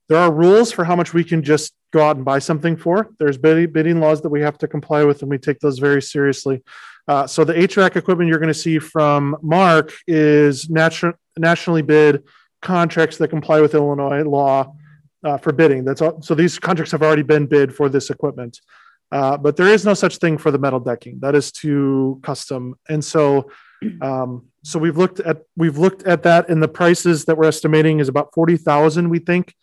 rules for how much we can just go out and buy something for. There's bidding laws that we have to comply with, and we take those very seriously. So the HVAC equipment you're going to see from Mark is nationally bid contracts that comply with Illinois law for bidding. That's all. So these contracts have already been bid for this equipment. But there is no such thing for the metal decking. That is too custom. And so so we've looked at that, and the prices that we're estimating is about $40,000, we think,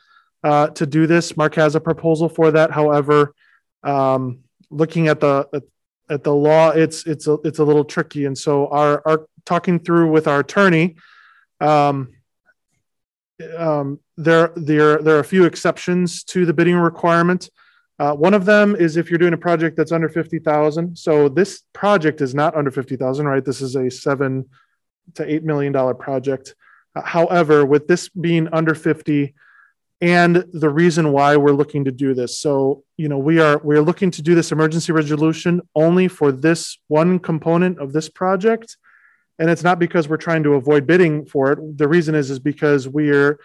to do this. Mark has a proposal for that. However, looking at the law, it's a little tricky. And so our talking through with our attorney, there are a few exceptions to the bidding requirement. One of them is if you're doing a project that's under 50,000. So this project is not under 50,000, right? This is a $7 to $8 million project. However, with this being under 50, and the reason why we're looking to do this. So, you know, we are looking to do this emergency resolution only for this one component of this project. And it's not because we're trying to avoid bidding for it. The reason is because we're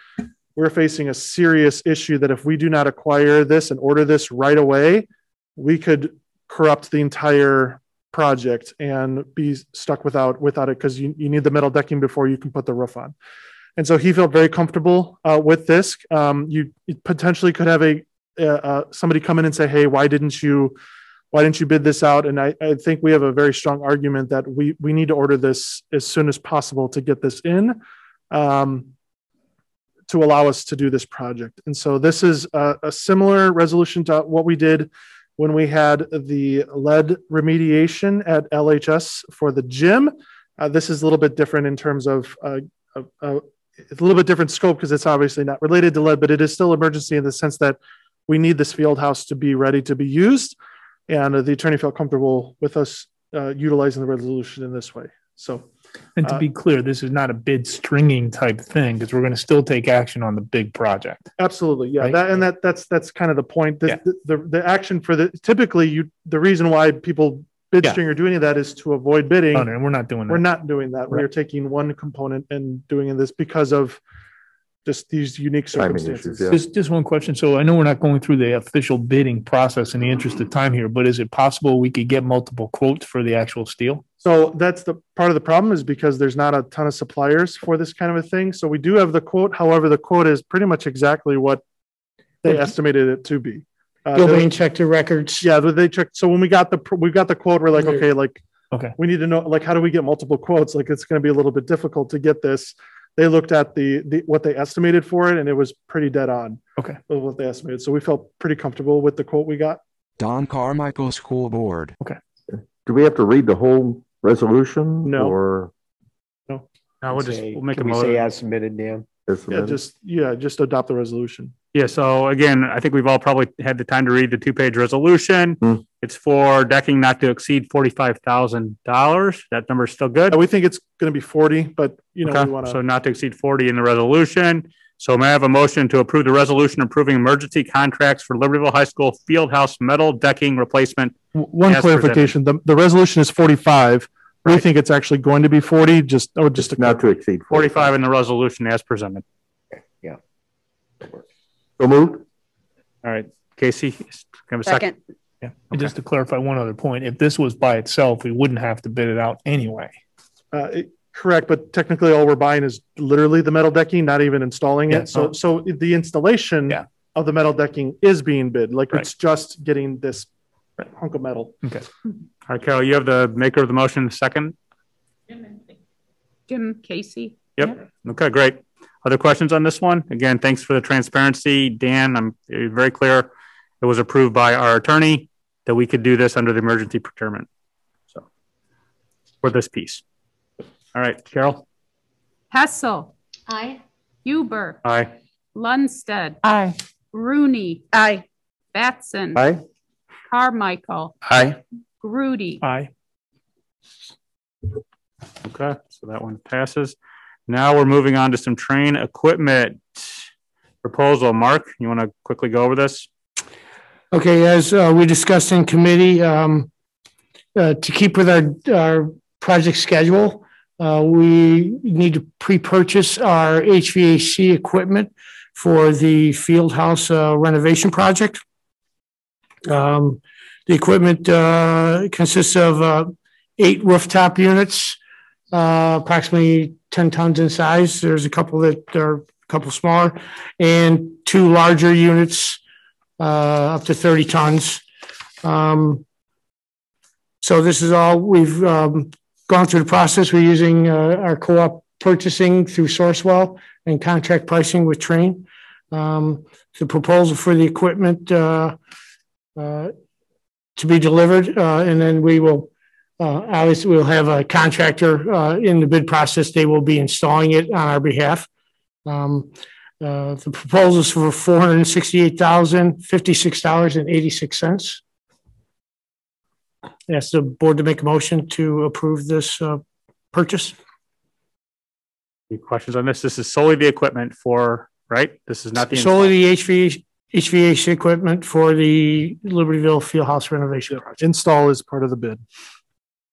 facing a serious issue that if we do not acquire this and order this right away, we could corrupt the entire project and be stuck without it, because you need the metal decking before you can put the roof on. And so he felt very comfortable with this. You potentially could have somebody come in and say, "Hey, why didn't you bid this out?" And I think we have a very strong argument that we need to order this as soon as possible to get this in, to allow us to do this project. And so this is a similar resolution to what we did when we had the lead remediation at LHS for the gym. This is a little bit different in terms of it's a little bit different scope, because it's obviously not related to lead, but it is still emergency in the sense that we need this field house to be ready to be used. And the attorney felt comfortable with us utilizing the resolution in this way. So, and to be clear, this is not a bid stringing type thing, because we're going to still take action on the big project. Absolutely, yeah. Right? That's kind of the point. The action for the reason why people bid string or do any of that is to avoid bidding. Oh, no, we're not doing that. We're not doing that. Right. We are taking one component and doing this because of just these unique circumstances. Just one question. So I know we're not going through the official bidding process in the interest of time here, but is it possible we could get multiple quotes for the actual steel? So that's the part of the problem, is because there's not a ton of suppliers for this kind of a thing. So we do have the quote. However, the quote is pretty much exactly what they estimated it to be. Building checked the records. Yeah, they checked. So when we got the quote, we're like, okay, we need to know, like, how do we get multiple quotes? Like, it's going to be a little bit difficult to get this. They looked at the what they estimated for it, and it was pretty dead on. Okay, with what they estimated. So we felt pretty comfortable with the quote we got. Don Carmichael School Board. Okay. Do we have to read the whole resolution? No. Or No, we'll make a Can we motion. say as submitted, Dan? Just adopt the resolution. Yeah, so again, I think we've all probably had the time to read the 2-page resolution. It's for decking not to exceed $45,000. That number is still good. We think it's going to be 40, but we want to. So not to exceed 40 in the resolution. So may I have a motion to approve the resolution approving emergency contracts for Libertyville High School Fieldhouse metal decking replacement? One clarification: the resolution is 45. Right. We think it's actually going to be 40. Just not to exceed 45 in the resolution as presented. Yeah. So moved. All right, Casey, can I have a second? Yeah. And just to clarify one other point, if this was by itself, we wouldn't have to bid it out anyway. Correct, but technically all we're buying is literally the metal decking, not even installing it. So the installation of the metal decking is being bid. Like it's just getting this hunk of metal. Okay. All right, Carol, you have the maker of the motion, second. Jim Casey. Yep. Okay, great. Other questions on this one? Again, thanks for the transparency. Dan, I'm very clear. It was approved by our attorney that we could do this under the emergency procurement. So for this piece. All right, Carol. Hessel. Aye. Huber. Aye. Lundstedt. Aye. Rooney. Aye. Batson. Aye. Carmichael. Aye. Grudy. Aye. Okay, so that one passes. Now we're moving on to some train equipment proposal. Mark, you want to quickly go over this? Okay, as we discussed in committee, to keep with our project schedule, we need to pre-purchase our HVAC equipment for the Fieldhouse renovation project. The equipment consists of 8 rooftop units, approximately 10 tons in size. There's a couple that are a couple smaller, and 2 larger units up to 30 tons. So this is all we've gone through the process. We're using our co-op purchasing through Sourcewell and contract pricing with Train. The proposal for the equipment to be delivered, and then we will obviously we'll have a contractor in the bid process. They will be installing it on our behalf. The proposal is for $468,056.86. Ask the board to make a motion to approve this purchase. Any questions on this? This is solely the equipment for, right? This is not the solely the HVAC equipment for the Libertyville Fieldhouse renovation project. Install is part of the bid.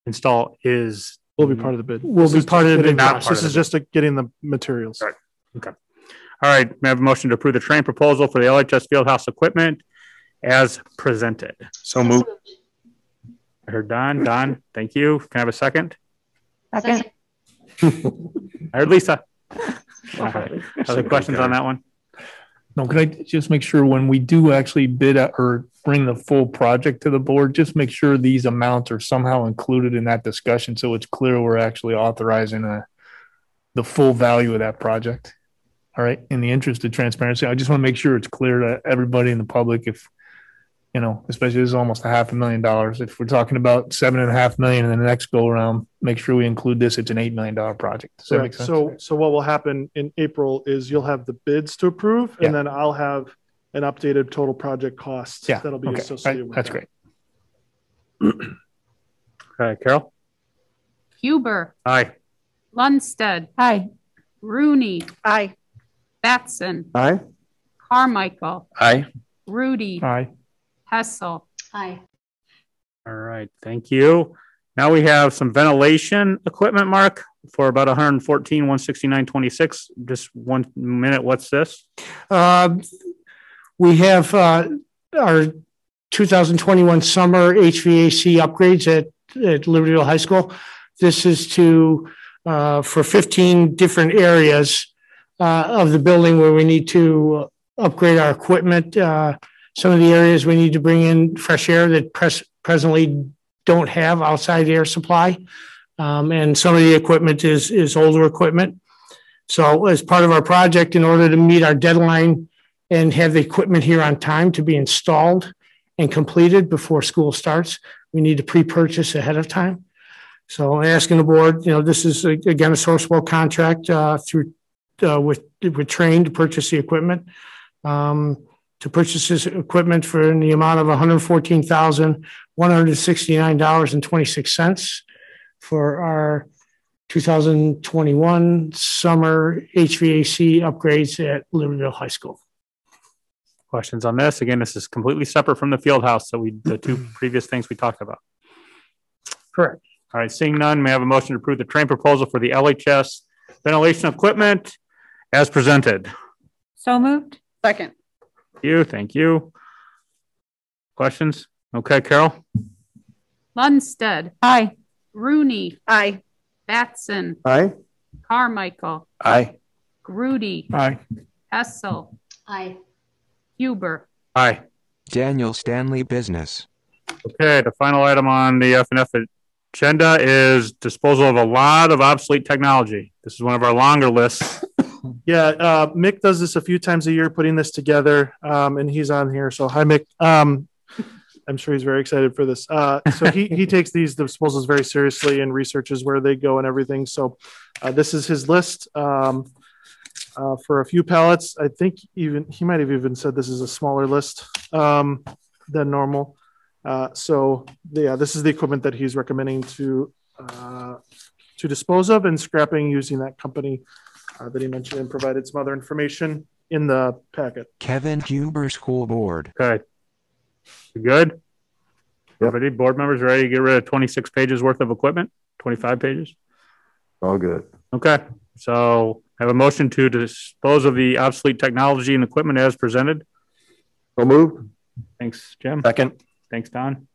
Install will be part of the bid. Will be part of the bid. This is just getting the materials. Right. Okay. All right. May I have a motion to approve the Train proposal for the LHS Fieldhouse equipment as presented? So moved. I heard Don. Don, thank you. Can I have a second? Second. I heard Lisa. Other questions on that one? No, can I just make sure when we do actually bid or bring the full project to the board, just make sure these amounts are somehow included in that discussion so it's clear we're actually authorizing the full value of that project. All right. In the interest of transparency, I just want to make sure it's clear to everybody in the public if, especially this is almost $500,000. If we're talking about $7.5 million in the next go around, make sure we include this. It's an $8 million project. Does that make sense? So what will happen in April is you'll have the bids to approve, and then I'll have an updated total project cost that'll be associated with that's that. great. Carol? Huber. Aye. Lundstedt. Aye. Rooney. Aye. Batson. Aye. Carmichael. Aye. Rudy. Aye. Hessel. Aye. All right. Thank you. Now we have some ventilation equipment, Mark, for about 114, 169.26. Just 1 minute. What's this? We have our 2021 summer HVAC upgrades at at Libertyville High School. This is for 15 different areas of the building where we need to upgrade our equipment. Some of the areas we need to bring in fresh air that presently don't have outside air supply. And some of the equipment is older equipment. So as part of our project, in order to meet our deadline and have the equipment here on time to be installed and completed before school starts, we need to pre-purchase ahead of time. So I'm asking the board, this is again a Sourcewell contract with Train to purchase the equipment. To purchase this equipment for the amount of $114,169.26 for our 2021 summer HVAC upgrades at Libertyville High School. Questions on this? Again, this is completely separate from the Fieldhouse. So the two previous things we talked about. Correct. All right, seeing none, may I have a motion to approve the Train proposal for the LHS ventilation equipment as presented? So moved. Second. Thank you. Questions? Okay, Carol? Lundstedt. Aye. Rooney. Aye. Batson. Aye. Carmichael. Aye. Grudy. Aye. Hessel. Aye. Huber. Aye. Daniel Stanley Business. Okay, the final item on the F&F agenda is disposal of a lot of obsolete technology. This is one of our longer lists. Yeah, Mick does this a few times a year, putting this together, and he's on here. So hi, Mick. I'm sure he's very excited for this. So he takes these disposals very seriously and researches where they go and everything. So this is his list for a few pallets. I think he might have even said this is a smaller list than normal. So yeah, this is the equipment that he's recommending to dispose of and scrapping using that company that he mentioned, and provided some other information in the packet. Kevin Huber School Board. Okay. You good? Everybody, board members ready to get rid of 26 pages worth of equipment? 25 pages? All good. Okay. So I have a motion to dispose of the obsolete technology and equipment as presented. So moved. Thanks, Jim. Second. Thanks, Don.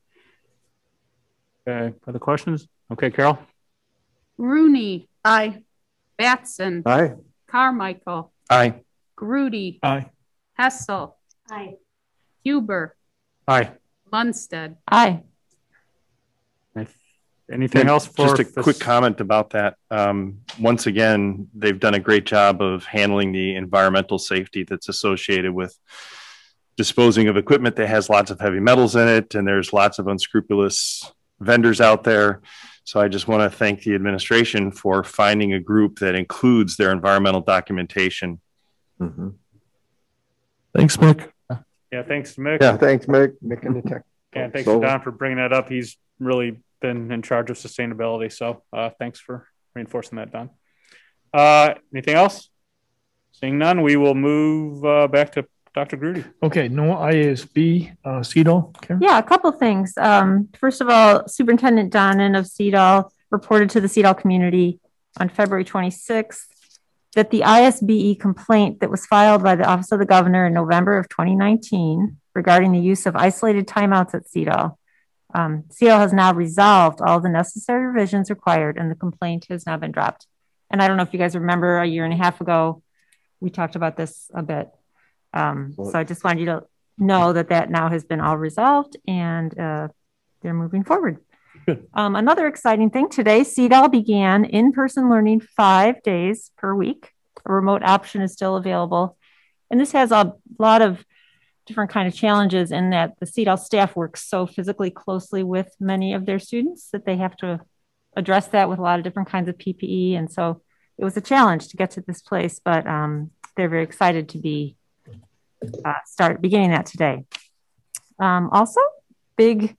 Okay. Other questions? Okay, Carol? Rooney. Aye. Batson. Aye. Carmichael. Aye. Grudy. Aye. Hessel. Aye. Huber. Aye. Lundstedt. Aye. Anything else for just a quick comment about that? Once again, they've done a great job of handling the environmental safety that's associated with disposing of equipment that has lots of heavy metals in it, and there's lots of unscrupulous vendors out there. So I just want to thank the administration for finding a group that includes their environmental documentation. Mm-hmm. Thanks, Mick. Yeah, thanks, Mick. Yeah, thanks, Mick. Mick and the tech. And thanks to Don for bringing that up. He's really been in charge of sustainability. So thanks for reinforcing that, Don. Anything else? Seeing none, we will move back to Dr. Grudy. Okay, no ISB, CEDAL, Karen? Yeah, a couple things. First of all, Superintendent Donnan of CEDAL reported to the CEDAL community on February 26th that the ISBE complaint that was filed by the Office of the Governor in November of 2019 regarding the use of isolated timeouts at CEDAL. CEDAL has now resolved all the necessary revisions required, and the complaint has now been dropped. And I don't know if you guys remember, a year and a half ago, we talked about this a bit. So I just wanted you to know that that now has been all resolved, and they're moving forward. Another exciting thing today, CEDAL began in-person learning 5 days per week. A remote option is still available. And this has a lot of different kind of challenges in that the CEDAL staff works so physically closely with many of their students that they have to address that with a lot of different kinds of PPE. And so it was a challenge to get to this place, but they're very excited to be beginning that today. Also, big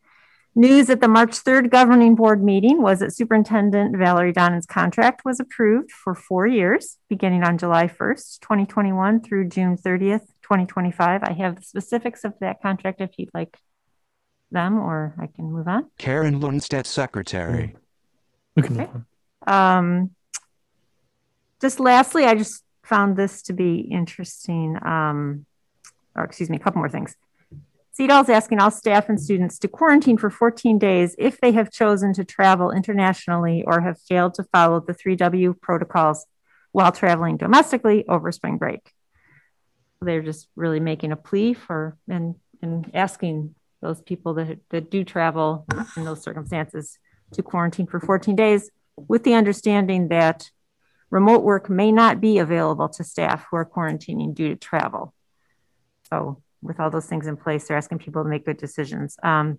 news at the March 3rd governing board meeting was that Superintendent Valerie Donnan's contract was approved for 4 years, beginning on July 1st, 2021 through June 30th, 2025. I have the specifics of that contract if you'd like them, or I can move on. Karen Lundstedt, Secretary. We can move on. Just lastly, I just found this to be interesting. Or excuse me, a couple more things. CEDAW is asking all staff and students to quarantine for 14 days if they have chosen to travel internationally or have failed to follow the 3W protocols while traveling domestically over spring break. They're just really making a plea for and asking those people that do travel in those circumstances to quarantine for 14 days with the understanding that remote work may not be available to staff who are quarantining due to travel. So with all those things in place, they're asking people to make good decisions. And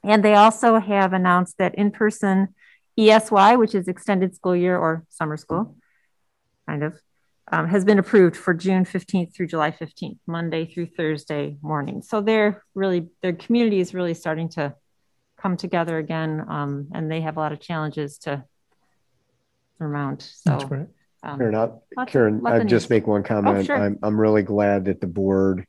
they also have announced that in-person ESY, which is extended school year or summer school, kind of, has been approved for June 15th through July 15th, Monday through Thursday morning. So their community is really starting to come together again, and they have a lot of challenges to surmount. So, that's great. Karen, I'd just make one comment. Oh, sure. I'm really glad that the board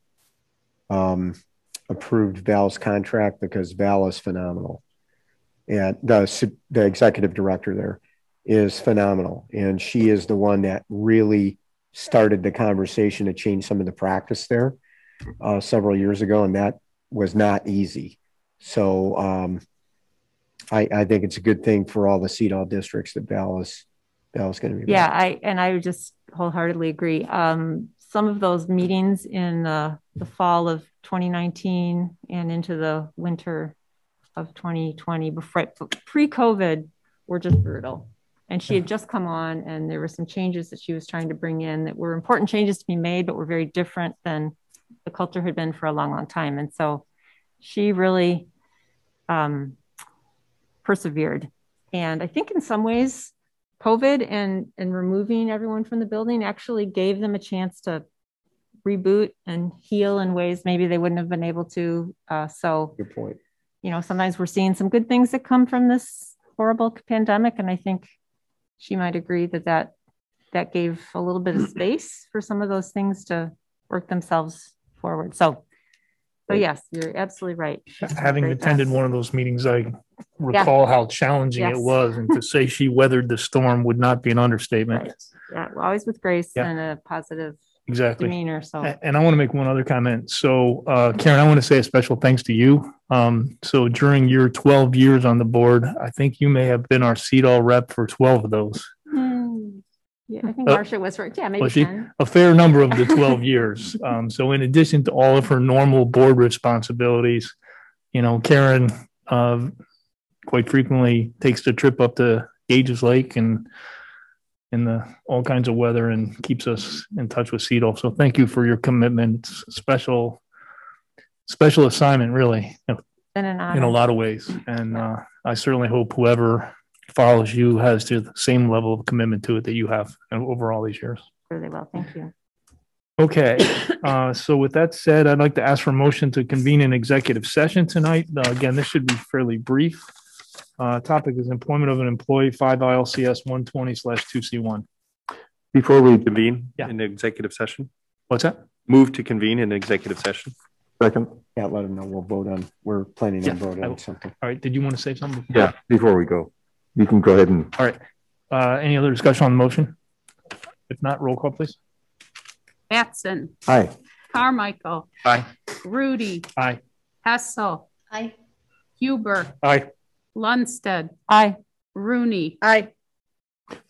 approved Val's contract because Val is phenomenal. And the executive director there is phenomenal. And she is the one that really started the conversation to change some of the practice there several years ago. And that was not easy. So I think it's a good thing for all the CEDAW districts that Val is going to be. Yeah, I would just wholeheartedly agree. Some of those meetings in the fall of 2019 and into the winter of 2020, pre-COVID, were just brutal. And she had just come on, and there were some changes that she was trying to bring in that were important changes to be made, but were very different than the culture had been for a long, long time. And so she really persevered. And I think in some ways, COVID and removing everyone from the building actually gave them a chance to reboot and heal in ways maybe they wouldn't have been able to. So good point. You know, sometimes we're seeing some good things that come from this horrible pandemic. And I think she might agree that gave a little bit of space for some of those things to work themselves forward. So yes, you're absolutely right. Having attended one of those meetings, I recall how challenging it was, and to say she weathered the storm would not be an understatement. Right. Yeah, always with grace and a positive demeanor. So, and I want to make one other comment. So, Karen, I want to say a special thanks to you. So during your 12 years on the board, I think you may have been our CEDAW rep for 12 of those. Yeah, I think Marcia was right. Yeah, maybe 10. A fair number of the 12 years. So in addition to all of her normal board responsibilities, you know, Karen quite frequently takes the trip up to Gages Lake and in the all kinds of weather and keeps us in touch with CEDAW. So thank you for your commitment. Special assignment, really, in a lot of ways. And I certainly hope whoever follows you has the same level of commitment to it that you have over all these years. Really well, thank you. Okay, so with that said, I'd like to ask for a motion to convene an executive session tonight. Again, this should be fairly brief. Topic is employment of an employee, 5 ILCS 120/2C1. Before we convene in the executive session. What's that? Move to convene in executive session. Second. Yeah, let them know. We're planning on voting on something. All right, did you want to say something? Yeah, before we go. You can go ahead and. All right. Any other discussion on the motion? If not, roll call, please. Batson. Aye. Carmichael. Aye. Rudy. Aye. Hessel. Aye. Huber. Aye. Lundstedt. Aye. Rooney. Aye.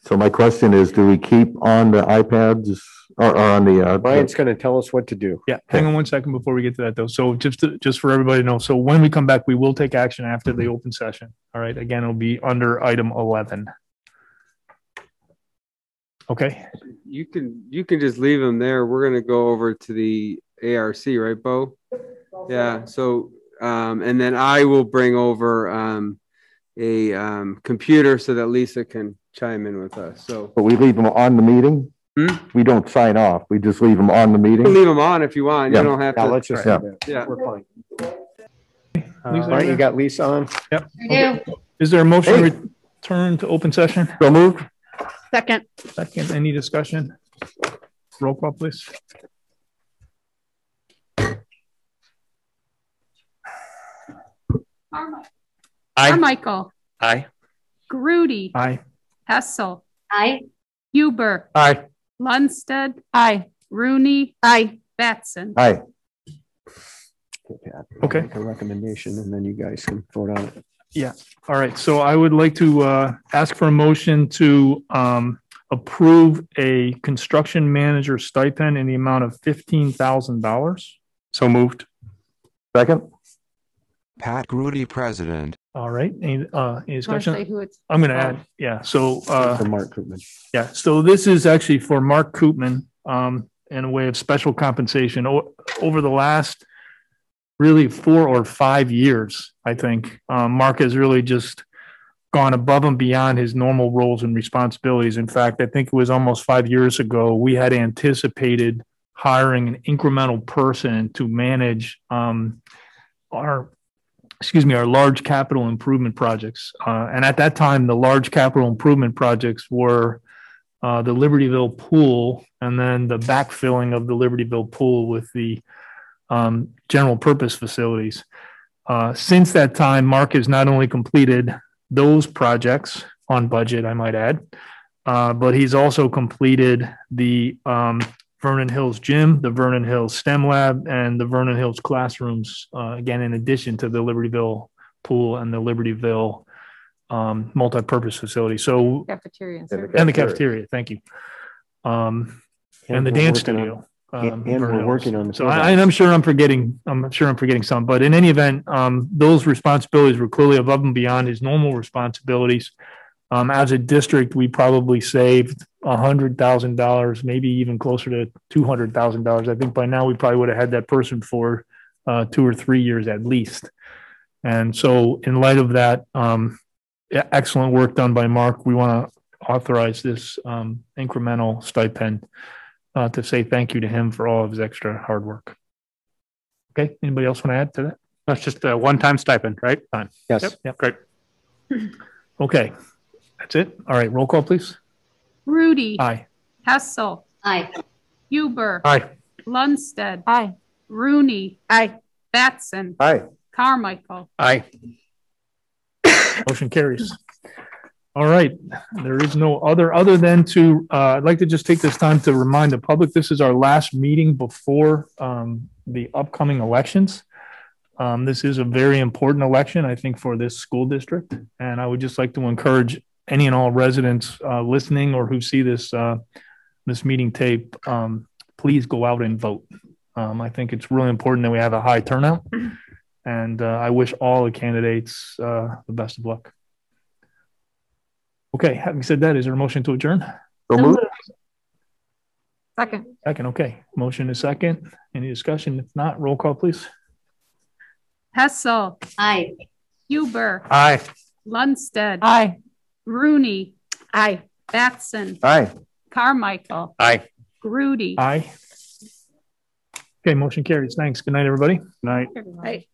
So my question is, do we keep on the iPads or on the? Brian's going to tell us what to do. Yeah. Hang on one second before we get to that, though. So just for everybody to know, so when we come back, we will take action after the open session. All right. Again, it'll be under item 11. Okay. You can just leave them there. We're going to go over to the ARC, right, Bo? Yeah. So, and then I will bring over a computer so that Lisa can chime in with us. So, but we leave them on the meeting. We don't sign off. We just leave them on the meeting. Leave them on if you want. You don't have to. Let's just we're fine. Brian, you got Lisa on? Yep. I do. Is there a motion to return to open session? So moved. Second. Any discussion? Roll call, please. Carmichael. Aye. Grudy. Aye. Hessel. Aye. Huber. Aye. Lundstedt. Aye. Rooney. Aye. Batson. Aye. it, Pat. Okay. Make a recommendation and then you guys can vote on it. Yeah. All right. So I would like to ask for a motion to approve a construction manager stipend in the amount of $15,000. So moved. Second. Pat Grudy, President. All right. Any discussion? Say who it's I'm going to add. Yeah. So For Mark Koopman. yeah. So this is actually for Mark Koopman in a way of special compensation over the last really 4 or 5 years. I think Mark has really just gone above and beyond his normal roles and responsibilities. In fact, I think it was almost 5 years ago, we had anticipated hiring an incremental person to manage our large capital improvement projects. And at that time, the large capital improvement projects were the Libertyville pool and then the backfilling of the Libertyville pool with the general purpose facilities. Since that time, Mark has not only completed those projects on budget, I might add, but he's also completed the Vernon Hills Gym, the Vernon Hills STEM Lab, and the Vernon Hills classrooms, again, in addition to the Libertyville pool and the Libertyville multi-purpose facility. So, cafeteria and the cafeteria, thank you. And the dance studio. And we're working on the. So I'm sure I'm forgetting some, but in any event, those responsibilities were clearly above and beyond his normal responsibilities. As a district, we probably saved $100,000, maybe even closer to $200,000. I think by now we probably would have had that person for 2 or 3 years at least. And so in light of that, excellent work done by Mark, we want to authorize this incremental stipend to say thank you to him for all of his extra hard work. Okay. Anybody else want to add to that? That's just a one-time stipend, right? Fine. Yes. Yep. Great. Okay. That's it. All right. Roll call, please. Grudy. Aye. Hessel. Aye. Huber. Aye. Lundstedt. Aye. Rooney. Aye. Batson. Aye. Carmichael. Aye. Motion carries. All right. There is no other than to, I'd like to just take this time to remind the public, this is our last meeting before the upcoming elections. This is a very important election, I think, for this school district. And I would just like to encourage any and all residents listening or who see this meeting tape, please go out and vote. I think it's really important that we have a high turnout. And I wish all the candidates the best of luck. Okay, having said that, is there a motion to adjourn? So moved. Second. Second, okay. Motion is second. Any discussion? If not, roll call, please. Hessel. Aye. Huber. Aye. Lundstedt. Aye. Rooney. Aye. Batson. Aye. Carmichael. Aye. Grudy. Aye. Okay, motion carries. Thanks. Good night, everybody. Night. Aye.